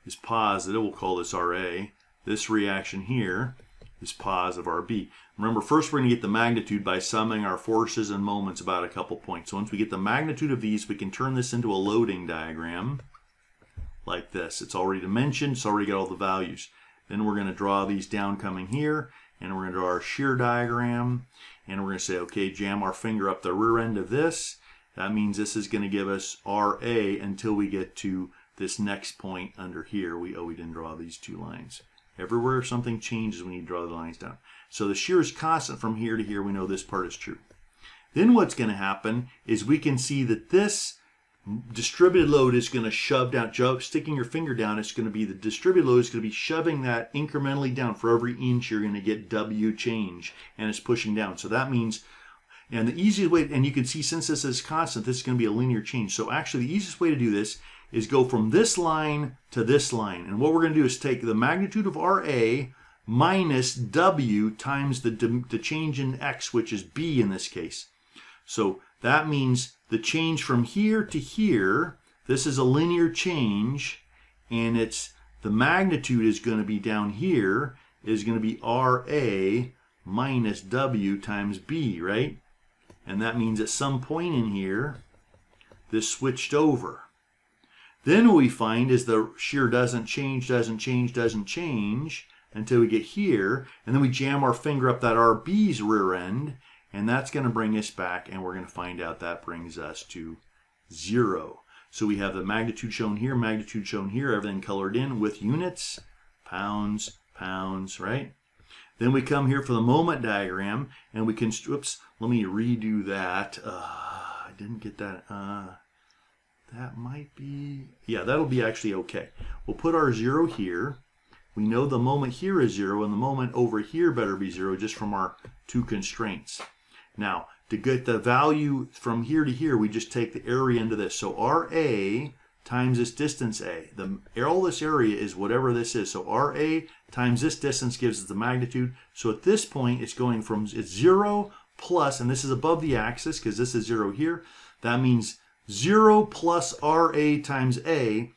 is positive. We'll call this RA. This reaction here is positive RB. Remember, first we're going to get the magnitude by summing our forces and moments about a couple points. So once we get the magnitude of these, we can turn this into a loading diagram like this. It's already dimensioned, it's already got all the values. Then we're going to draw these down coming here, and we're going to draw our shear diagram, and we're going to say, okay, jam our finger up the rear end of this. That means this is going to give us RA until we get to this next point under here. We didn't draw these two lines. Everywhere something changes, we need to draw the lines down. So the shear is constant from here to here. We know this part is true. Then what's going to happen is we can see that this distributed load is going to shove down, sticking your finger down, it's going to be the distributed load is going to be shoving that incrementally down. For every inch you're going to get W change, and it's pushing down. So that means, and the easiest way, and you can see since this is constant, this is going to be a linear change. So actually the easiest way to do this is go from this line to this line. And what we're going to do is take the magnitude of RA minus W times the change in X, which is B in this case. So that means the change from here to here, this is a linear change, and the magnitude is going to be down here, is going to be RA minus W times B, right? And that means at some point in here, this switched over. Then what we find is the shear doesn't change until we get here, and then we jam our finger up that RB's rear end, and that's going to bring us back, and we're going to find out that brings us to 0. So we have the magnitude shown here, everything colored in with units, pounds, right? Then we come here for the moment diagram, and we can, oops, let me redo that. I didn't get that. that might be, yeah, that'll be actually okay. We'll put our 0 here. We know the moment here is 0, and the moment over here better be 0 just from our two constraints. Now, to get the value from here to here, we just take the area into this. So RA times this distance A. All this area is whatever this is. So RA times this distance gives us the magnitude. So at this point, it's going from, it's 0 plus, and this is above the axis because this is 0 here. That means 0 plus RA times A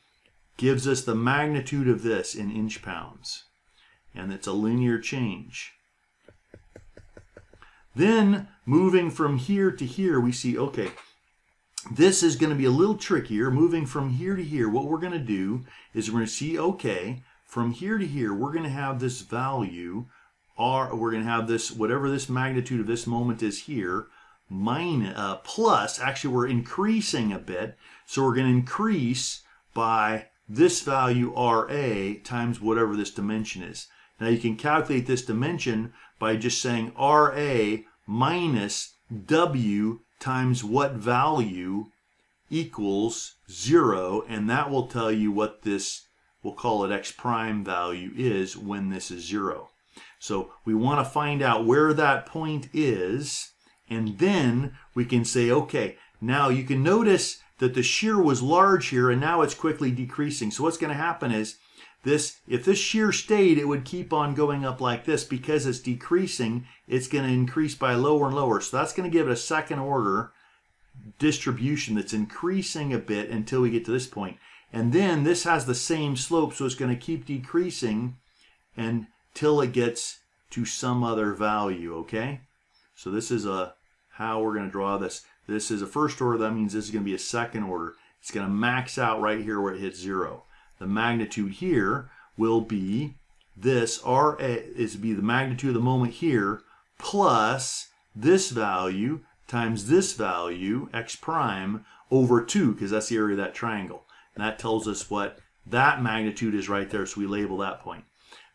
gives us the magnitude of this in inch-pounds. And it's a linear change. Then, moving from here to here, we see, okay, this is going to be a little trickier. Moving from here to here, what we're going to do is we're going to see, okay, from here to here, we're going to have this value, we're going to have this, whatever this magnitude of this moment is here, minus, plus, actually we're increasing a bit, so we're going to increase by this value RA times whatever this dimension is. Now you can calculate this dimension by just saying RA minus W times what value equals 0, and that will tell you what this, we'll call it X prime value, is when this is 0. So we want to find out where that point is, and then we can say, okay, now you can notice that the shear was large here, and now it's quickly decreasing. So what's going to happen is, if this shear stayed, it would keep on going up like this. Because it's decreasing, it's going to increase by lower and lower. So that's going to give it a second order distribution that's increasing a bit until we get to this point. And then this has the same slope, so it's going to keep decreasing until it gets to some other value, okay? So this is how we're going to draw this. This is a first order, that means this is going to be a second order. It's going to max out right here where it hits 0. The magnitude here will be this, RA is to be the magnitude of the moment here, plus this value times this value, X prime, over 2, because that's the area of that triangle. And that tells us what that magnitude is right there, so we label that point.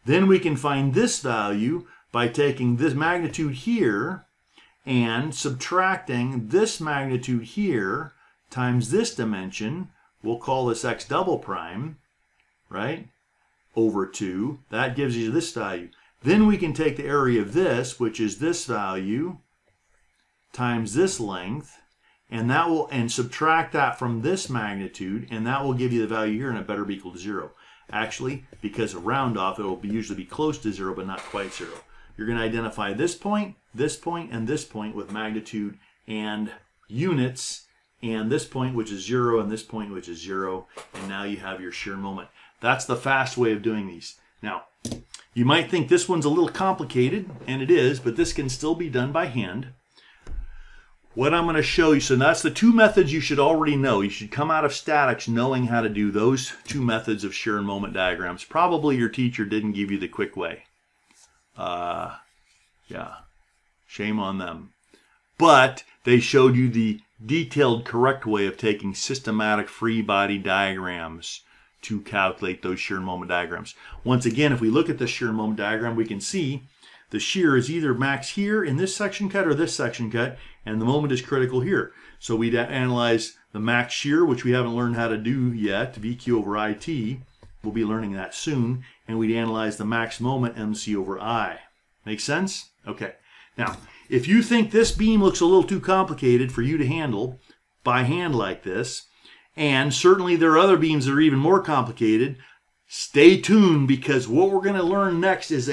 Then we can find this value by taking this magnitude here and subtracting this magnitude here times this dimension. We'll call this X double prime, right, over 2. That gives you this value. Then we can take the area of this, which is this value, times this length, and that will, and subtract that from this magnitude, and that will give you the value here, and it better be equal to 0. Actually, because of round off, it will usually be close to 0, but not quite 0. You're going to identify this point, and this point with magnitude and units, and this point, which is 0, and this point, which is 0, and now you have your shear moment. That's the fast way of doing these. Now, you might think this one's a little complicated, and it is, but this can still be done by hand. What I'm going to show you, so that's the two methods you should already know. You should come out of statics knowing how to do those two methods of shear and moment diagrams. Probably your teacher didn't give you the quick way. Yeah, shame on them. But they showed you the detailed, correct way of taking systematic free body diagrams to calculate those shear and moment diagrams. Once again, if we look at the shear and moment diagram, we can see the shear is either max here in this section cut or this section cut, and the moment is critical here. So we'd analyze the max shear, which we haven't learned how to do yet, VQ over IT. We'll be learning that soon. And we'd analyze the max moment, MC over I. Make sense? Okay. Now, if you think this beam looks a little too complicated for you to handle by hand like this, and certainly there are other beams that are even more complicated, stay tuned, because what we're going to learn next is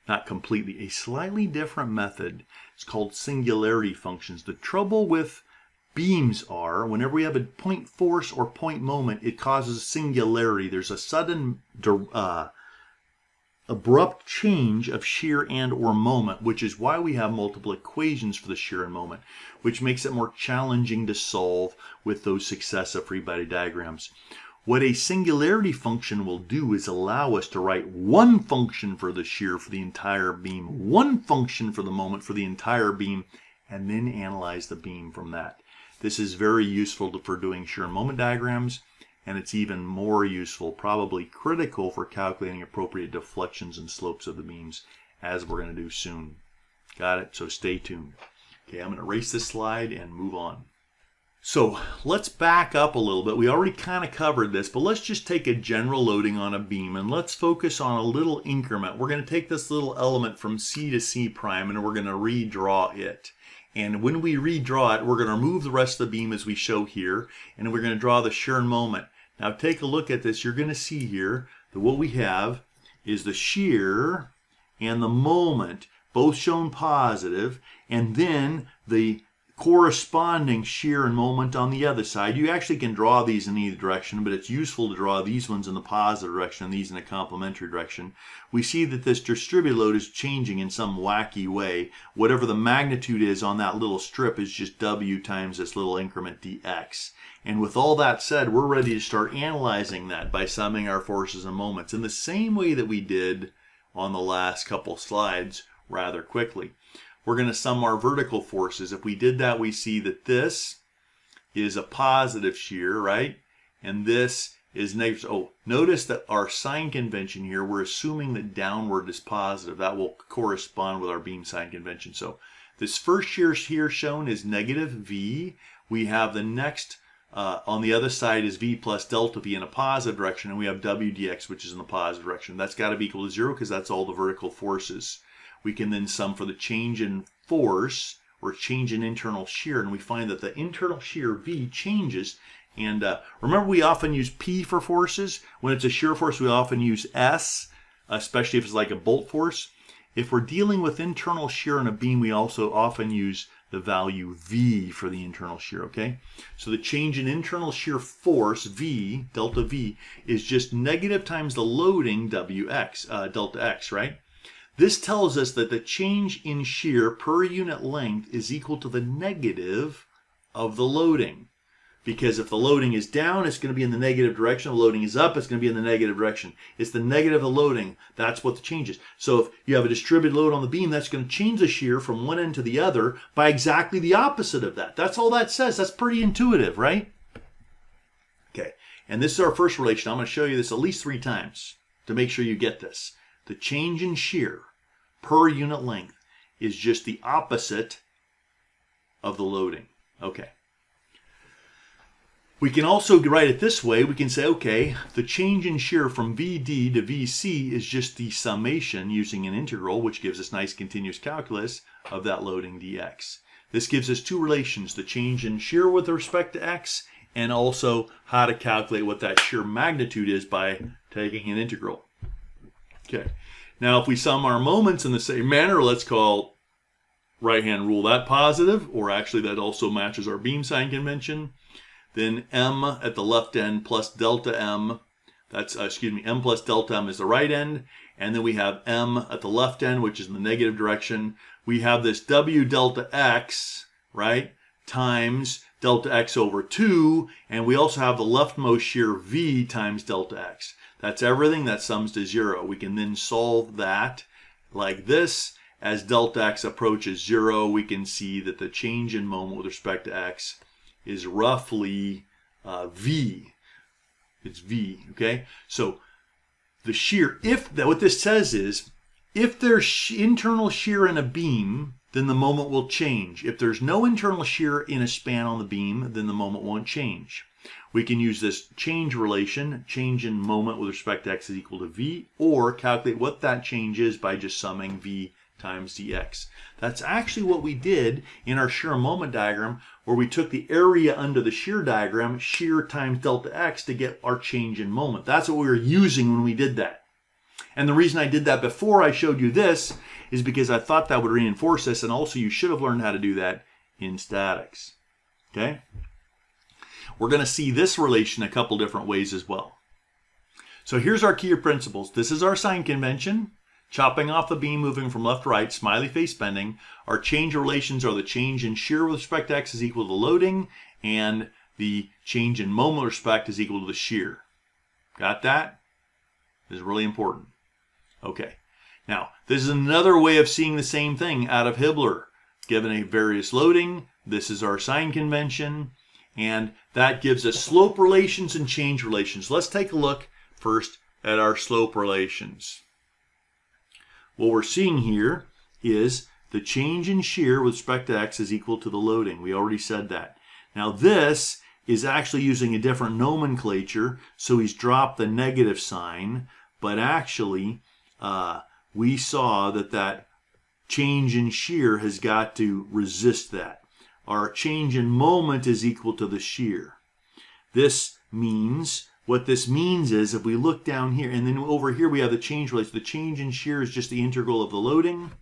not completely, a slightly different method. It's called singularity functions. The trouble with beams are, whenever we have a point force or point moment, it causes singularity. There's a sudden abrupt change of shear and or moment, which is why we have multiple equations for the shear and moment, which makes it more challenging to solve with those successive free body diagrams. What a singularity function will do is allow us to write one function for the shear for the entire beam, one function for the moment for the entire beam, and then analyze the beam from that. This is very useful for doing shear and moment diagrams, and it's even more useful, probably critical, for calculating appropriate deflections and slopes of the beams, as we're going to do soon. Got it? So stay tuned. Okay, I'm going to erase this slide and move on. So let's back up a little bit. We already kind of covered this, but let's just take a general loading on a beam and let's focus on a little increment. We're going to take this little element from C to C prime and we're going to redraw it. And when we redraw it, we're going to remove the rest of the beam as we show here, and we're going to draw the shear and moment. Now take a look at this. You're going to see here that what we have is the shear and the moment, both shown positive, and then the corresponding shear and moment on the other side. You actually can draw these in either direction, but it's useful to draw these ones in the positive direction and these in a complementary direction. We see that this distributed load is changing in some wacky way. Whatever the magnitude is on that little strip is just W times this little increment dx. And with all that said, we're ready to start analyzing that by summing our forces and moments in the same way that we did on the last couple slides rather quickly. We're going to sum our vertical forces. If we did that, we see that this is a positive shear, right? And this is negative. Oh, notice that our sign convention here, we're assuming that downward is positive. That will correspond with our beam sign convention. So this first shear here shown is negative V. We have the next on the other side is V plus delta V in a positive direction, and we have W dx, which is in the positive direction. That's got to be equal to 0 because that's all the vertical forces. We can then sum for the change in force or change in internal shear, and we find that the internal shear V changes. And remember, we often use P for forces. When it's a shear force, we often use S, especially if it's like a bolt force. If we're dealing with internal shear in a beam, we also often use the value V for the internal shear, okay? So the change in internal shear force, V, delta V, is just negative times the loading, Wx, delta X, right? This tells us that the change in shear per unit length is equal to the negative of the loading. Because if the loading is down, it's going to be in the negative direction. If the loading is up, it's going to be in the negative direction. It's the negative of the loading. That's what the change is. So if you have a distributed load on the beam, that's going to change the shear from one end to the other by exactly the opposite of that. That's all that says. That's pretty intuitive, right? Okay, and this is our first relation. I'm going to show you this at least 3 times to make sure you get this. The change in shear per unit length is just the opposite of the loading. Okay. We can also write it this way. We can say, okay, the change in shear from VD to VC is just the summation using an integral, which gives us nice continuous calculus of that loading dx. This gives us 2 relations, the change in shear with respect to x, and also how to calculate what that shear magnitude is by taking an integral. Okay. Now, if we sum our moments in the same manner, let's call right-hand rule that positive, or actually that also matches our beam sign convention. Then m at the left end plus delta m, that's, m plus delta m is the right end. And then we have m at the left end, which is in the negative direction. We have this w delta x, right, times delta x over 2. And we also have the leftmost shear v times delta x. That's everything. That sums to 0. We can then solve that like this. As delta x approaches 0, we can see that the change in moment with respect to x is roughly V. It's V, okay? So the shear, what this says is, if there's internal shear in a beam, then the moment will change. If there's no internal shear in a span on the beam, then the moment won't change. We can use this change relation, change in moment with respect to x is equal to V, or calculate what that change is by just summing V times dx. That's actually what we did in our shear moment diagram, where we took the area under the shear diagram, shear times delta x, to get our change in moment. That's what we were using when we did that. And the reason I did that before I showed you this is because I thought that would reinforce this, and also you should have learned how to do that in statics. Okay? We're going to see this relation a couple different ways as well. So here's our key principles. This is our sign convention. Chopping off the beam, moving from left to right, smiley face bending. Our change relations are the change in shear with respect to x is equal to the loading, and the change in moment with respect is equal to the shear. Got that? This is really important. Okay. Now, this is another way of seeing the same thing out of Hibbler. Given a various loading, this is our sign convention, and that gives us slope relations and change relations. Let's take a look first at our slope relations. What we're seeing here is the change in shear with respect to x is equal to the loading. We already said that. Now this is actually using a different nomenclature, so he's dropped the negative sign, but actually we saw that change in shear has got to resist that. Our change in moment is equal to the shear. What this means is if we look down here, and then over here we have the change relation. The change in shear is just the integral of the loading.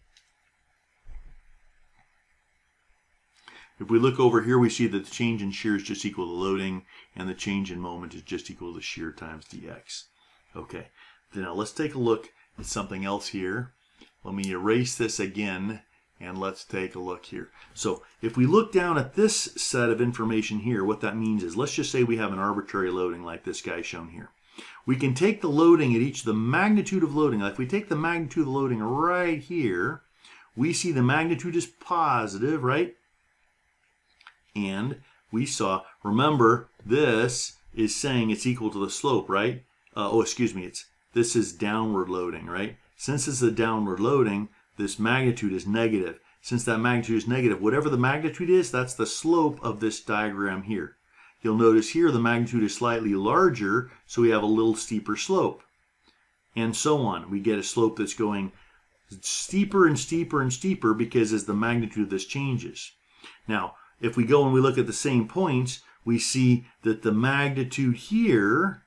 If we look over here, we see that the change in shear is just equal to loading, and the change in moment is just equal to shear times dx. Okay, now let's take a look at something else here. Let me erase this again, and let's take a look here. So if we look down at this set of information here, what that means is, let's just say we have an arbitrary loading like this guy shown here. We can take the loading at each, the magnitude of loading. Like if we take the magnitude of the loading right here, we see the magnitude is positive, right? And we saw, remember, this is saying it's equal to the slope, right? This is downward loading, right? Since it's a downward loading, this magnitude is negative. Since that magnitude is negative, whatever the magnitude is, that's the slope of this diagram here. You'll notice here the magnitude is slightly larger, so we have a little steeper slope. And so on. We get a slope that's going steeper and steeper and steeper because as the magnitude of this changes. Now, if we go and we look at the same points, we see that the magnitude here,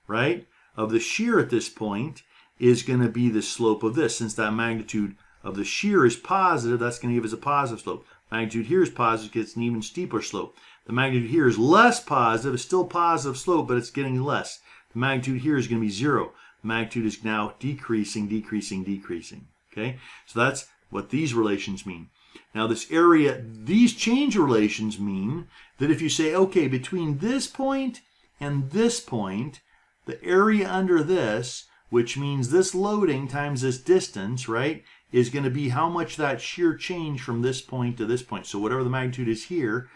right, of the shear at this point is going to be the slope of this. Since that magnitude of the shear is positive, that's going to give us a positive slope. Magnitude here is positive, gets an even steeper slope. The magnitude here is less positive, it's still positive slope, but it's getting less. The magnitude here is going to be 0. The magnitude is now decreasing, decreasing, decreasing. Okay, so that's what these relations mean. Now this area, these change relations mean that if you say, okay, between this point and this point, the area under this, which means this loading times this distance, right, is going to be how much that shear change from this point to this point. So whatever the magnitude is here,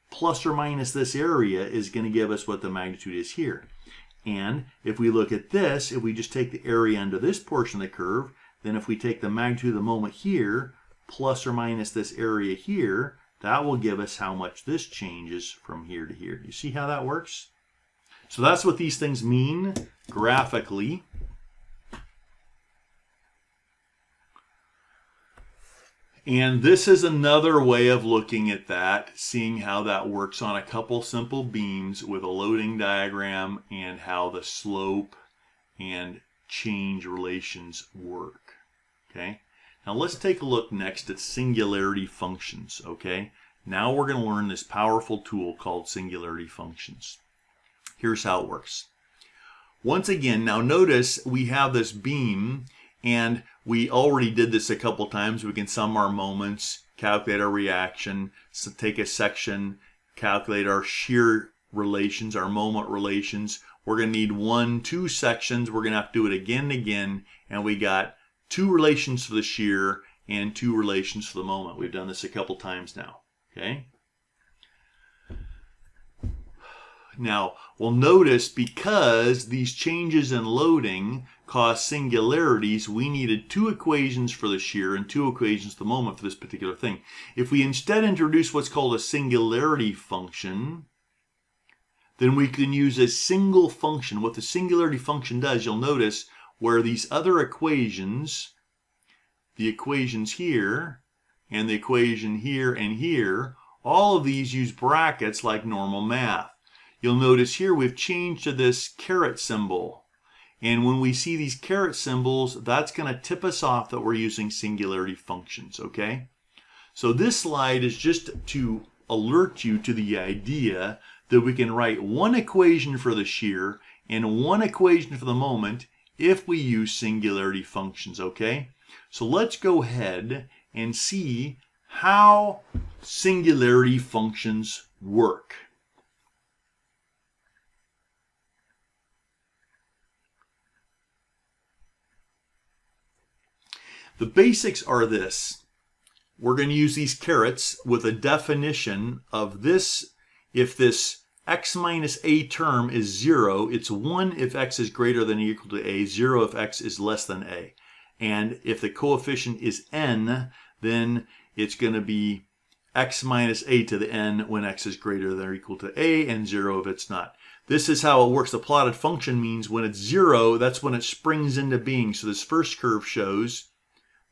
plus or minus this area is going to give us what the magnitude is here. And if we look at this, if we just take the area under this portion of the curve, then if we take the magnitude of the moment here, plus or minus this area here, that will give us how much this changes from here to here. You see how that works? So that's what these things mean graphically. And this is another way of looking at that, seeing how that works on a couple simple beams with a loading diagram and how the slope and change relations work. Okay? Now let's take a look next at singularity functions. Okay? Now we're going to learn this powerful tool called singularity functions. Here's how it works. Once again, now notice we have this beam, and we already did this a couple times. We can sum our moments, calculate our reaction, so take a section, calculate our shear relations, our moment relations. We're going to need 2 sections. We're going to have to do it again and again, and we got 2 relations for the shear and 2 relations for the moment. We've done this a couple times now. Okay? Now, we'll notice because these changes in loading cause singularities, we needed 2 equations for the shear and 2 equations for the moment for this particular thing. If we instead introduce what's called a singularity function, then we can use a single function. What the singularity function does, you'll notice where these other equations, the equations here and the equation here and here, all of these use brackets like normal math. You'll notice here we've changed to this caret symbol. And when we see these caret symbols, that's going to tip us off that we're using singularity functions, okay? So this slide is just to alert you to the idea that we can write 1 equation for the shear and 1 equation for the moment if we use singularity functions, okay? So let's go ahead and see how singularity functions work. The basics are this. We're going to use these carets with a definition of this. If this x minus a term is 0, it's 1 if x is greater than or equal to a, 0 if x is less than a. And if the coefficient is n, then it's going to be x minus a to the n when x is greater than or equal to a, and 0 if it's not. This is how it works. The plotted function means when it's 0, that's when it springs into being. So this first curve shows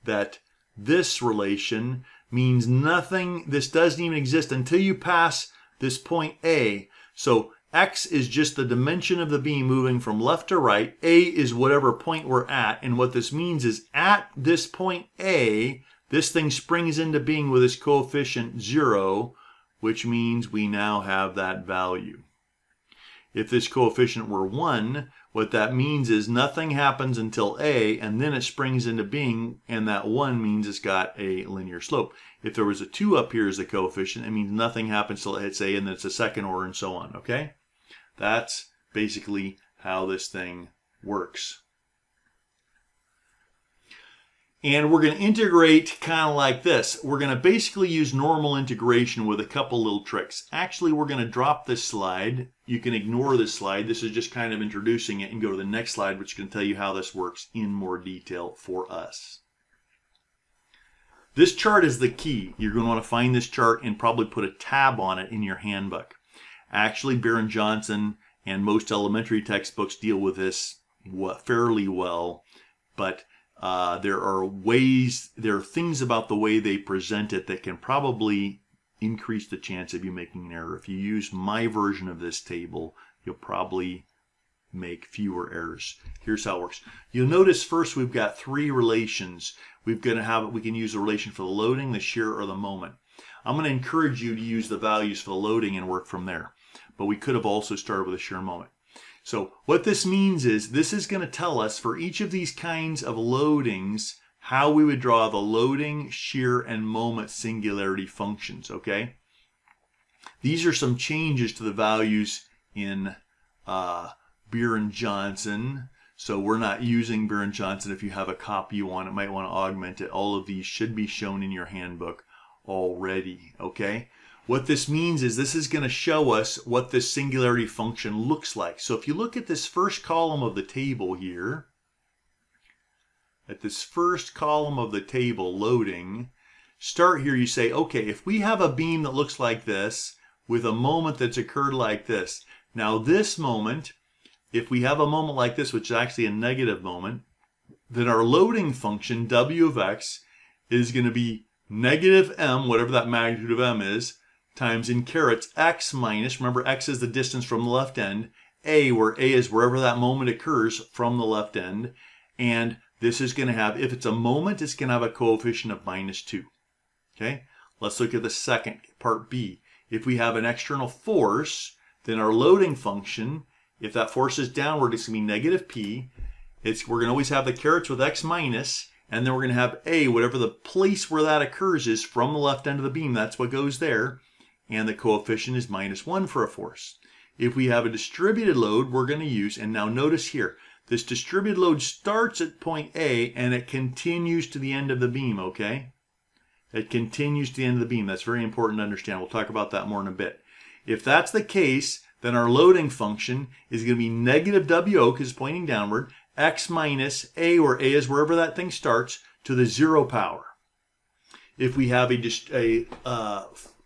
that this relation means nothing, this doesn't even exist until you pass this point A. So x is just the dimension of the beam moving from left to right. A is whatever point we're at. And what this means is at this point A, this thing springs into being with this coefficient 0, which means we now have that value. If this coefficient were 1, what that means is nothing happens until A, and then it springs into being, and that 1 means it's got a linear slope. If there was a 2 up here as a coefficient, it means nothing happens till it hits A, and then it's a second order, and so on, okay? That's basically how this thing works. And we're going to integrate kind of like this. We're going to basically use normal integration with a couple little tricks. Actually, we're going to drop this slide. You can ignore this slide. This is just kind of introducing it, and go to the next slide, which can tell you how this works in more detail for us. This chart is the key. You're going to want to find this chart and probably put a tab on it in your handbook. Actually, Beer-Johnson and most elementary textbooks deal with this fairly well, but there are things about the way they present it that can probably increase the chance of you making an error. If you use my version of this table, you'll probably make fewer errors. Here's how it works. You'll notice first we've got 3 relations. We can use a relation for the loading, the shear, or the moment. I'm going to encourage you to use the values for the loading and work from there. But we could have also started with a shear moment. So what this means is this is going to tell us for each of these kinds of loadings how we would draw the loading, shear, and moment singularity functions, okay? These are some changes to the values in Beer-Johnson. So we're not using Beer-Johnson. If you have a copy you want, it might want to augment it. All of these should be shown in your handbook already, okay? What this means is this is going to show us what this singularity function looks like. So if you look at this first column of the table here, loading, start here, you say, okay, if we have a beam that looks like this with a moment that's occurred like this. Now this moment, if we have a moment like this, which is actually a negative moment, then our loading function, W of x, is going to be negative m, whatever that magnitude of m is, times in carets x minus, remember x is the distance from the left end, a, where a is wherever that moment occurs from the left end, and this is going to have, if it's a moment, it's going to have a coefficient of -2. Okay, let's look at the second part B. If we have an external force, then our loading function, if that force is downward, it's going to be negative p. We're going to always have the carets with x minus, and then we're going to have a, whatever the place where that occurs is from the left end of the beam, that's what goes there. And the coefficient is -1 for a force. If we have a distributed load, we're going to use, and now notice here, this distributed load starts at point A and it continues to the end of the beam, okay? It continues to the end of the beam. That's very important to understand. We'll talk about that more in a bit. If that's the case, then our loading function is going to be negative WO, because it's pointing downward, x minus A, where A is wherever that thing starts, to the 0 power. If we have a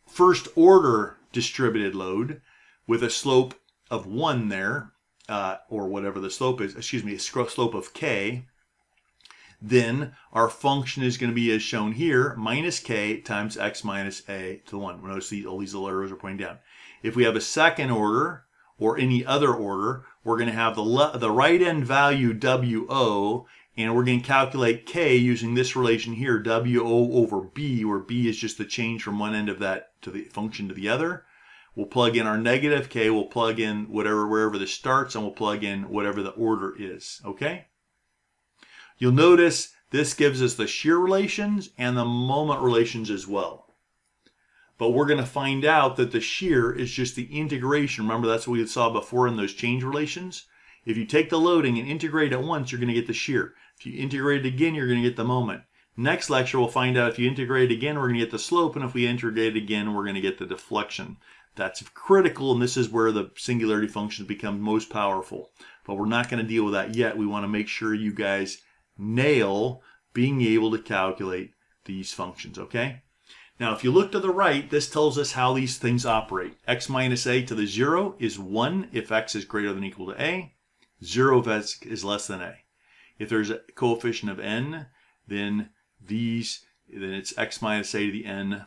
first order distributed load with a slope of 1 there, or whatever the slope is, excuse me, a slope of k, then our function is going to be as shown here, minus k times x minus a to the 1. Notice all these little arrows are pointing down. If we have a second order or any other order, we're going to have the right end value WO, and we're going to calculate k using this relation here, WO over B, where B is just the change from one end of that to the function to the other. We'll plug in our negative k, we'll plug in wherever this starts, and we'll plug in whatever the order is, okay? You'll notice this gives us the shear relations and the moment relations as well. But we're going to find out that the shear is just the integration. Remember, that's what we saw before in those change relations. If you take the loading and integrate it once, you're going to get the shear. If you integrate it again, you're going to get the moment. Next lecture, we'll find out if you integrate it again, we're going to get the slope, and if we integrate it again, we're going to get the deflection. That's critical, and this is where the singularity functions become most powerful. But we're not going to deal with that yet. We want to make sure you guys nail being able to calculate these functions, okay? Now, if you look to the right, this tells us how these things operate. X minus a to the 0 is 1 if x is greater than or equal to a, 0 if x is less than a. If there's a coefficient of n, then it's x minus a to the n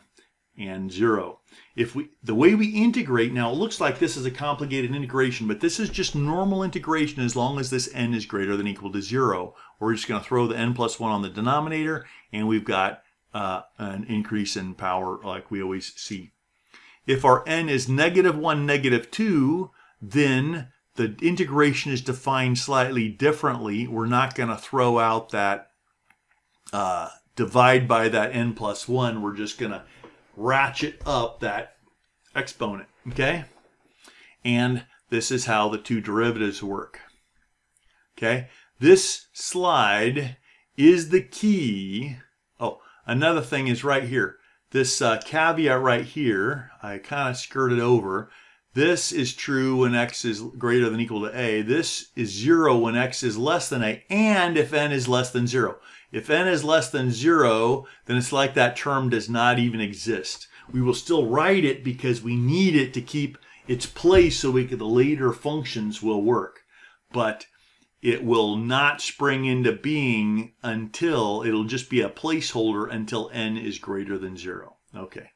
and 0. The way we integrate, now it looks like this is a complicated integration, but this is just normal integration as long as this n is greater than or equal to 0. We're just going to throw the n plus 1 on the denominator, and we've got an increase in power like we always see. If our n is -1, -2, then the integration is defined slightly differently. We're not going to throw out that divide by that n plus 1. We're just going to ratchet up that exponent, okay? And this is how the two derivatives work, okay? This slide is the key. Oh, another thing is right here. This caveat right here, I kind of skirted over. This is true when x is greater than or equal to a. This is 0 when x is less than a, and if n is less than 0. If n is less than 0, then it's like that term does not even exist. We will still write it because we need it to keep its place so the later functions will work. But it will not spring into being until, it'll just be a placeholder until n is greater than 0. Okay.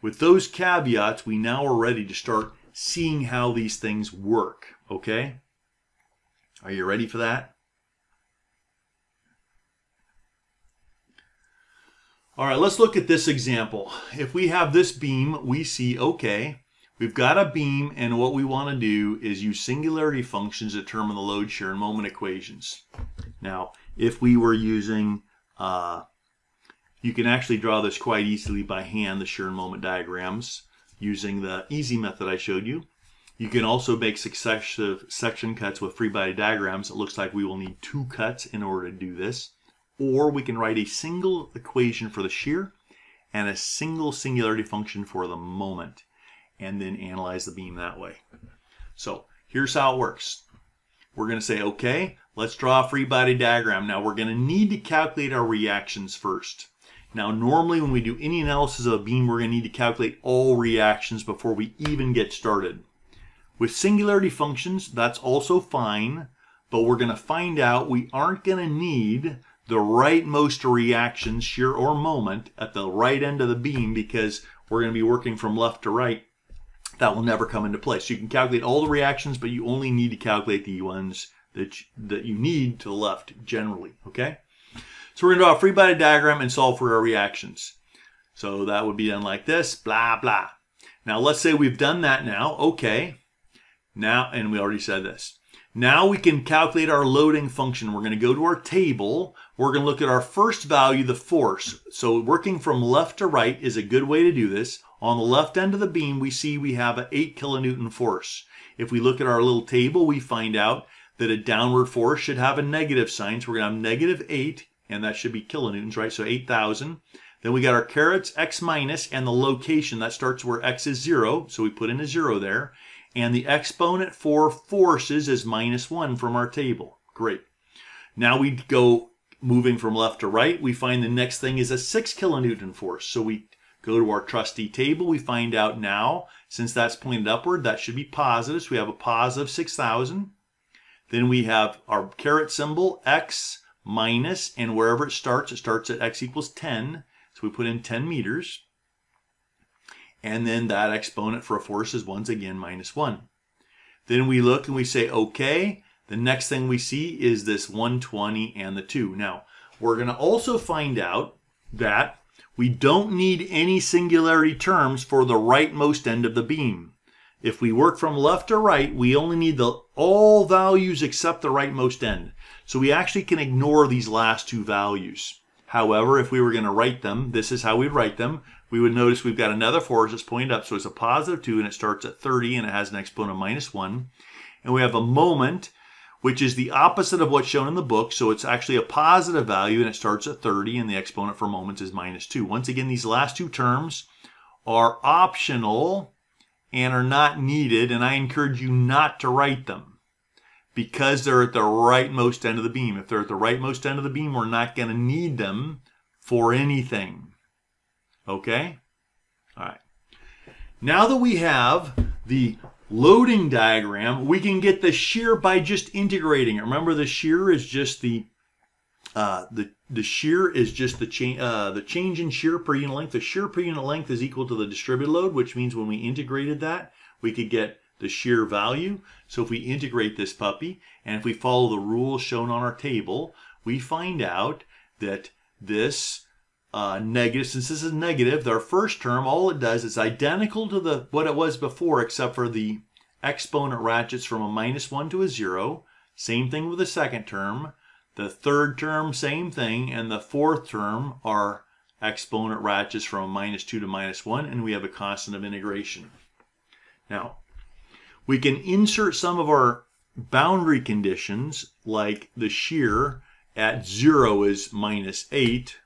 With those caveats, we now are ready to start seeing how these things work. Okay? Are you ready for that? All right, let's look at this example. If we have this beam, we see, okay, we've got a beam, and what we want to do is use singularity functions to determine the load, shear, and moment equations. Now, if we were using, you can actually draw this quite easily by hand, the shear and moment diagrams, using the easy method I showed you. You can also make successive section cuts with free body diagrams. It looks like we will need 2 cuts in order to do this. Or we can write a single equation for the shear and a single singularity function for the moment, and then analyze the beam that way. So here's how it works. We're going to say, okay, let's draw a free body diagram. Now we're going to need to calculate our reactions first. Now normally when we do any analysis of a beam, we're going to need to calculate all reactions before we even get started. With singularity functions, that's also fine, but we're going to find out we aren't going to need the rightmost reactions, shear or moment, at the right end of the beam because we're going to be working from left to right. That will never come into play. So you can calculate all the reactions, but you only need to calculate the ones that you need to the left generally, okay? So we're going to draw a free body diagram and solve for our reactions. So that would be done like this, blah, blah. Now let's say we've done that now, okay. Now, and we already said this. Now we can calculate our loading function. We're going to go to our table. We're going to look at our first value, the force. So working from left to right is a good way to do this. On the left end of the beam, we see we have an 8 kilonewton force. If we look at our little table, we find out that a downward force should have a negative sign. So we're going to have -8, and that should be kilonewtons, right? So 8,000. Then we got our carets, x minus, and the location. That starts where x is 0. So we put in a 0 there. And the exponent for forces is -1 from our table. Great. Now we go moving from left to right. We find the next thing is a 6 kilonewton force. So we go to our trusty table. We find out now, since that's pointed upward, that should be positive. So we have a positive 6,000. Then we have our caret symbol, x minus, and wherever it starts at x equals 10. So we put in 10 meters. And then that exponent for a force is once again -1. Then we look and we say, okay, the next thing we see is this 120 and the 2. Now, we're going to also find out that we don't need any singularity terms for the rightmost end of the beam. If we work from left to right, we only need all values except the rightmost end. So we actually can ignore these last 2 values. However, if we were going to write them, this is how we'd write them. We would notice we've got another force that's pointed up. So it's a positive 2 and it starts at 30 and it has an exponent of -1. And we have a moment, which is the opposite of what's shown in the book. So it's actually a positive value and it starts at 30 and the exponent for moments is -2. Once again, these last 2 terms are optional and are not needed. And I encourage you not to write them because they're at the rightmost end of the beam. If they're at the rightmost end of the beam, we're not going to need them for anything. Okay? All right. Now that we have the loading diagram, we can get the shear by just integrating it. Remember, the shear is just the shear is just the change in shear per unit length. The shear per unit length is equal to the distributed load, which means when we integrated that, we could get the shear value. So if we integrate this puppy, and if we follow the rules shown on our table, we find out that this negative, since this is negative, our first term, all it does is identical to what it was before, except for the exponent ratchets from a -1 to a 0. Same thing with the second term. The third term, same thing, and the fourth term, our exponent ratchets from a -2 to -1, and we have a constant of integration. Now, we can insert some of our boundary conditions, like the shear at 0 is -8,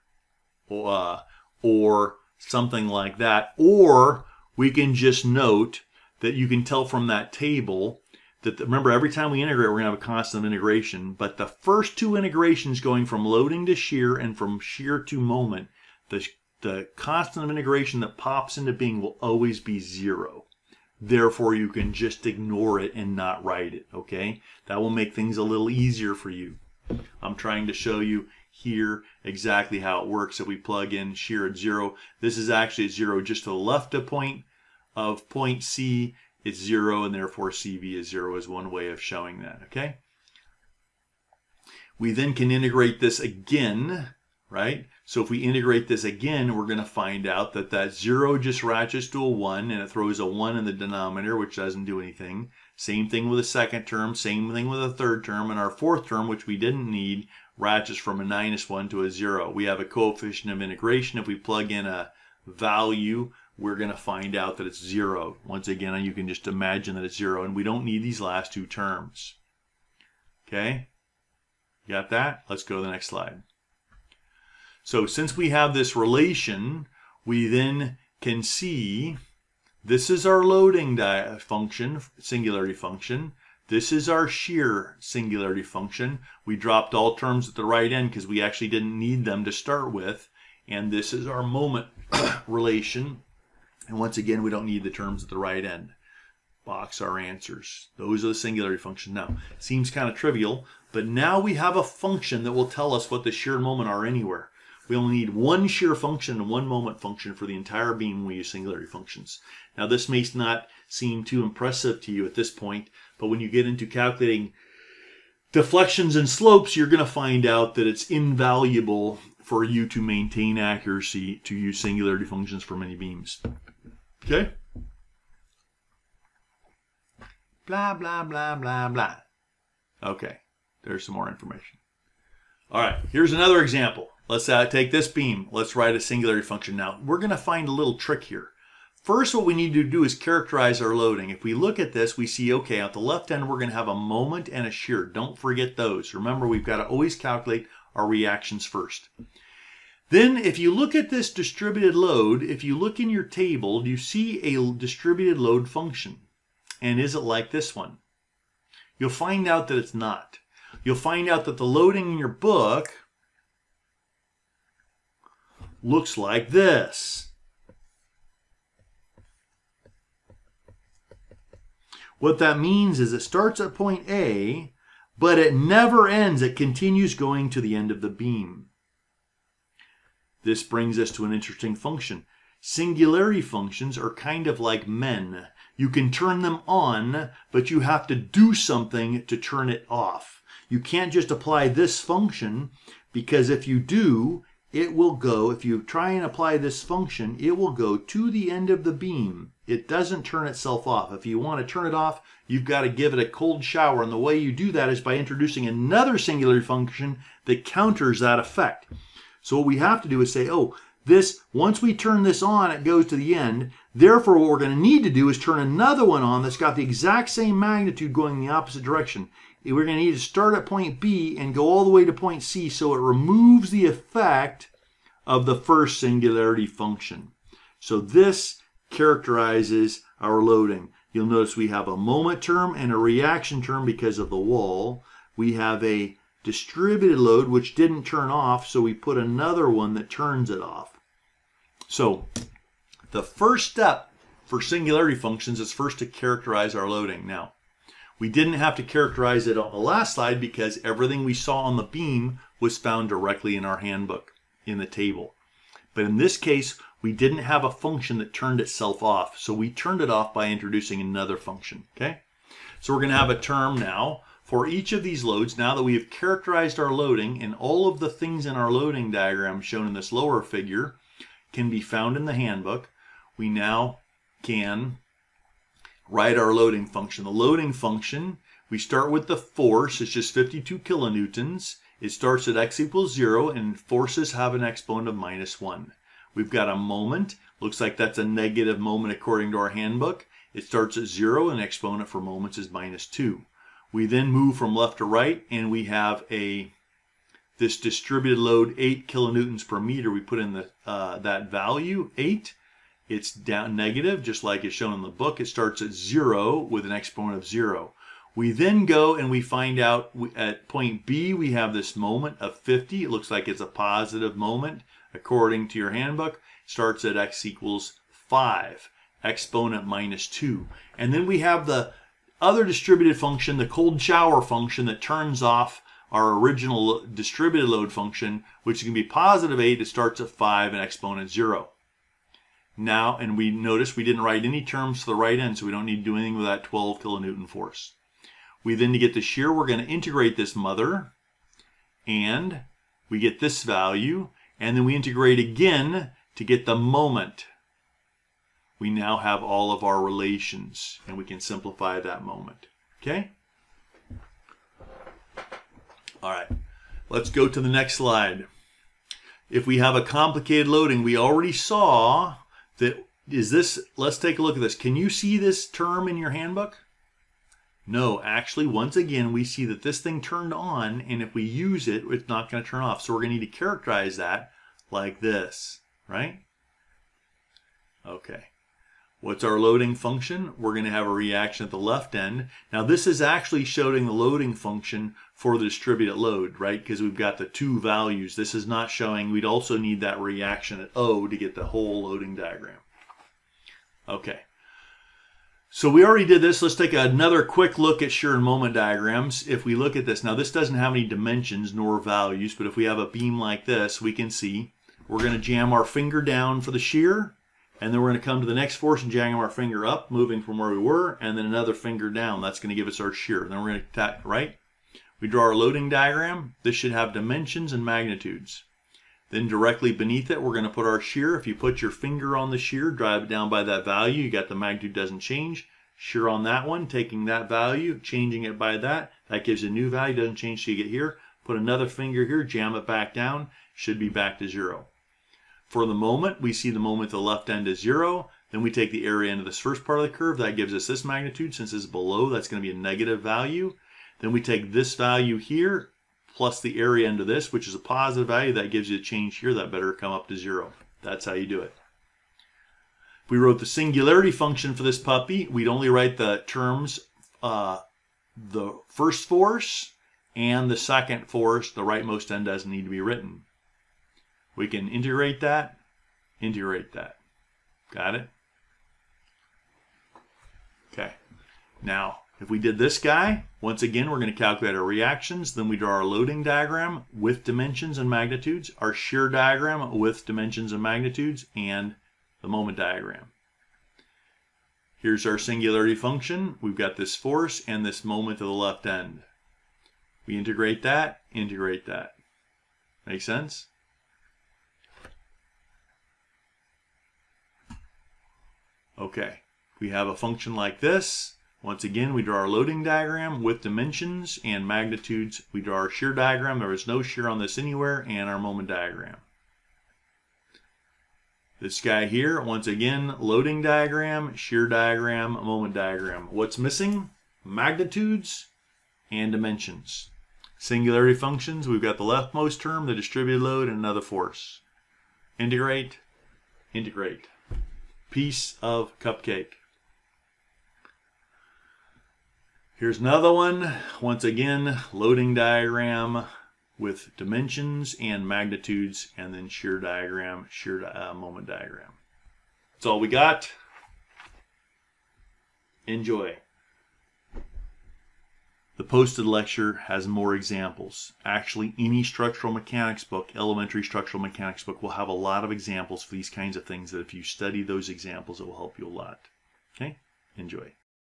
or something like that. Or we can just note that you can tell from that table that, remember, every time we integrate, we're going to have a constant of integration. But the first two integrations, going from loading to shear and from shear to moment, the constant of integration that pops into being will always be 0. Therefore, you can just ignore it and not write it, okay? That will make things a little easier for you. I'm trying to show you here exactly how it works. If we plug in shear at 0, this is actually at 0 just to the left of point C. It's 0, and therefore CV is 0 is one way of showing that, okay? We then can integrate this again, right? So if we integrate this again, we're going to find out that that 0 just ratchets to a 1, and it throws a 1 in the denominator, which doesn't do anything. Same thing with the second term, same thing with the third term, and our fourth term, which we didn't need, ratchets from a -1 to a 0. We have a coefficient of integration. If we plug in a value, we're going to find out that it's 0. Once again, you can just imagine that it's 0, and we don't need these last two terms. Okay? You got that? Let's go to the next slide. So since we have this relation, we then can see this is our loading function, singularity function. This is our shear singularity function. We dropped all terms at the right end because we actually didn't need them to start with. And this is our moment relation. And once again, we don't need the terms at the right end. Box our answers. Those are the singularity functions. Now, it seems kind of trivial, but now we have a function that will tell us what the shear and moment are anywhere. We only need one shear function and one moment function for the entire beam when we use singularity functions. Now, this may not seem too impressive to you at this point, but when you get into calculating deflections and slopes, you're going to find out that it's invaluable for you to maintain accuracy to use singularity functions for many beams. Okay? Blah, blah, blah, blah, blah. Okay, there's some more information. All right, here's another example. Let's take this beam. Let's write a singularity function. Now, we're going to find a little trick here. First, what we need to do is characterize our loading. If we look at this, we see, okay, at the left end, we're going to have a moment and a shear. Don't forget those. Remember, we've got to always calculate our reactions first. Then, if you look at this distributed load, if you look in your table, you see a distributed load function. And is it like this one? You'll find out that it's not. You'll find out that the loading in your book looks like this. What that means is it starts at point A, but it never ends. It continues going to the end of the beam. This brings us to an interesting function. Singularity functions are kind of like men. You can turn them on, but you have to do something to turn it off. You can't just apply this function, because if you do, it will go, if you try and apply this function, it will go to the end of the beam. It doesn't turn itself off. If you want to turn it off, you've got to give it a cold shower. And the way you do that is by introducing another singularity function that counters that effect. So what we have to do is say, oh, this, once we turn this on, it goes to the end. Therefore, what we're going to need to do is turn another one on that's got the exact same magnitude going in the opposite direction. We're going to need to start at point B and go all the way to point C, so it removes the effect of the first singularity function. So this characterizes our loading. You'll notice we have a moment term and a reaction term because of the wall. We have a distributed load which didn't turn off, so we put another one that turns it off. So the first step for singularity functions is first to characterize our loading. Now, we didn't have to characterize it on the last slide because everything we saw on the beam was found directly in our handbook, in the table. But in this case, we didn't have a function that turned itself off. So we turned it off by introducing another function, okay? So we're going to have a term now for each of these loads. Now that we have characterized our loading, and all of the things in our loading diagram shown in this lower figure can be found in the handbook, we now can write our loading function. The loading function, we start with the force. It's just 52 kilonewtons. It starts at x equals 0, and forces have an exponent of -1. We've got a moment. Looks like that's a negative moment according to our handbook. It starts at 0, and the exponent for moments is -2. We then move from left to right, and we have this distributed load, 8 kilonewtons per meter. We put in that value, 8. It's down negative, just like it's shown in the book. It starts at 0 with an exponent of 0. We then go and we find out at point B, we have this moment of 50. It looks like it's a positive moment according to your handbook. It starts at x equals 5, exponent -2. And then we have the other distributed function, the cold shower function, that turns off our original distributed load function, which can be +8. It starts at 5 and exponent 0. Now, and we notice we didn't write any terms to the right end, so we don't need to do anything with that 12 kilonewton force. We then, to get the shear, we're going to integrate this mother, and we get this value, and then we integrate again to get the moment. We now have all of our relations, and we can simplify that moment. Okay? All right, let's go to the next slide. If we have a complicated loading, we already saw that, let's take a look at this. Can you see this term in your handbook? No, actually, once again, we see that this thing turned on, and if we use it, it's not going to turn off. So we're going to need to characterize that like this, right? Okay. What's our loading function? We're going to have a reaction at the left end. Now, this is actually showing the loading function for the distributed load, right? Because we've got the two values. This is not showing. We'd also need that reaction at O to get the whole loading diagram. Okay. So we already did this. Let's take another quick look at shear and moment diagrams. If we look at this, now this doesn't have any dimensions nor values, but if we have a beam like this, we can see we're going to jam our finger down for the shear, and then we're going to come to the next force and jam our finger up, moving from where we were, and then another finger down. That's going to give us our shear. Then we're going to tack, right? We draw our loading diagram. This should have dimensions and magnitudes. Then directly beneath it, we're going to put our shear. If you put your finger on the shear, drive it down by that value, you got the magnitude doesn't change. Shear on that one, taking that value, changing it by that gives you a new value, doesn't change till you get here. Put another finger here, jam it back down, should be back to 0. For the moment, we see the moment at the left end is 0. Then we take the area end of this first part of the curve. That gives us this magnitude. Since it's below, that's going to be a negative value. Then we take this value here, plus the area end of this, which is a positive value. That gives you a change here. That better come up to 0. That's how you do it. If we wrote the singularity function for this puppy, we'd only write the terms, the first force and the second force. The rightmost end doesn't need to be written. We can integrate that, Got it? Okay. Now, if we did this guy, once again, we're going to calculate our reactions. Then we draw our loading diagram with dimensions and magnitudes, our shear diagram with dimensions and magnitudes, and the moment diagram. Here's our singularity function. We've got this force and this moment to the left end. We integrate that. Make sense? Okay, we have a function like this. Once again, we draw our loading diagram with dimensions and magnitudes. We draw our shear diagram. There is no shear on this anywhere, and our moment diagram. This guy here, once again, loading diagram, shear diagram, moment diagram. What's missing? Magnitudes and dimensions. Singularity functions, we've got the leftmost term, the distributed load, and another force. Integrate. Piece of cupcake. Here's another one. Once again, loading diagram with dimensions and magnitudes, and then shear diagram, moment diagram. That's all we got. Enjoy. The posted lecture has more examples. Actually, any structural mechanics book, elementary structural mechanics book, will have a lot of examples for these kinds of things that if you study those examples, it will help you a lot. Okay? Enjoy.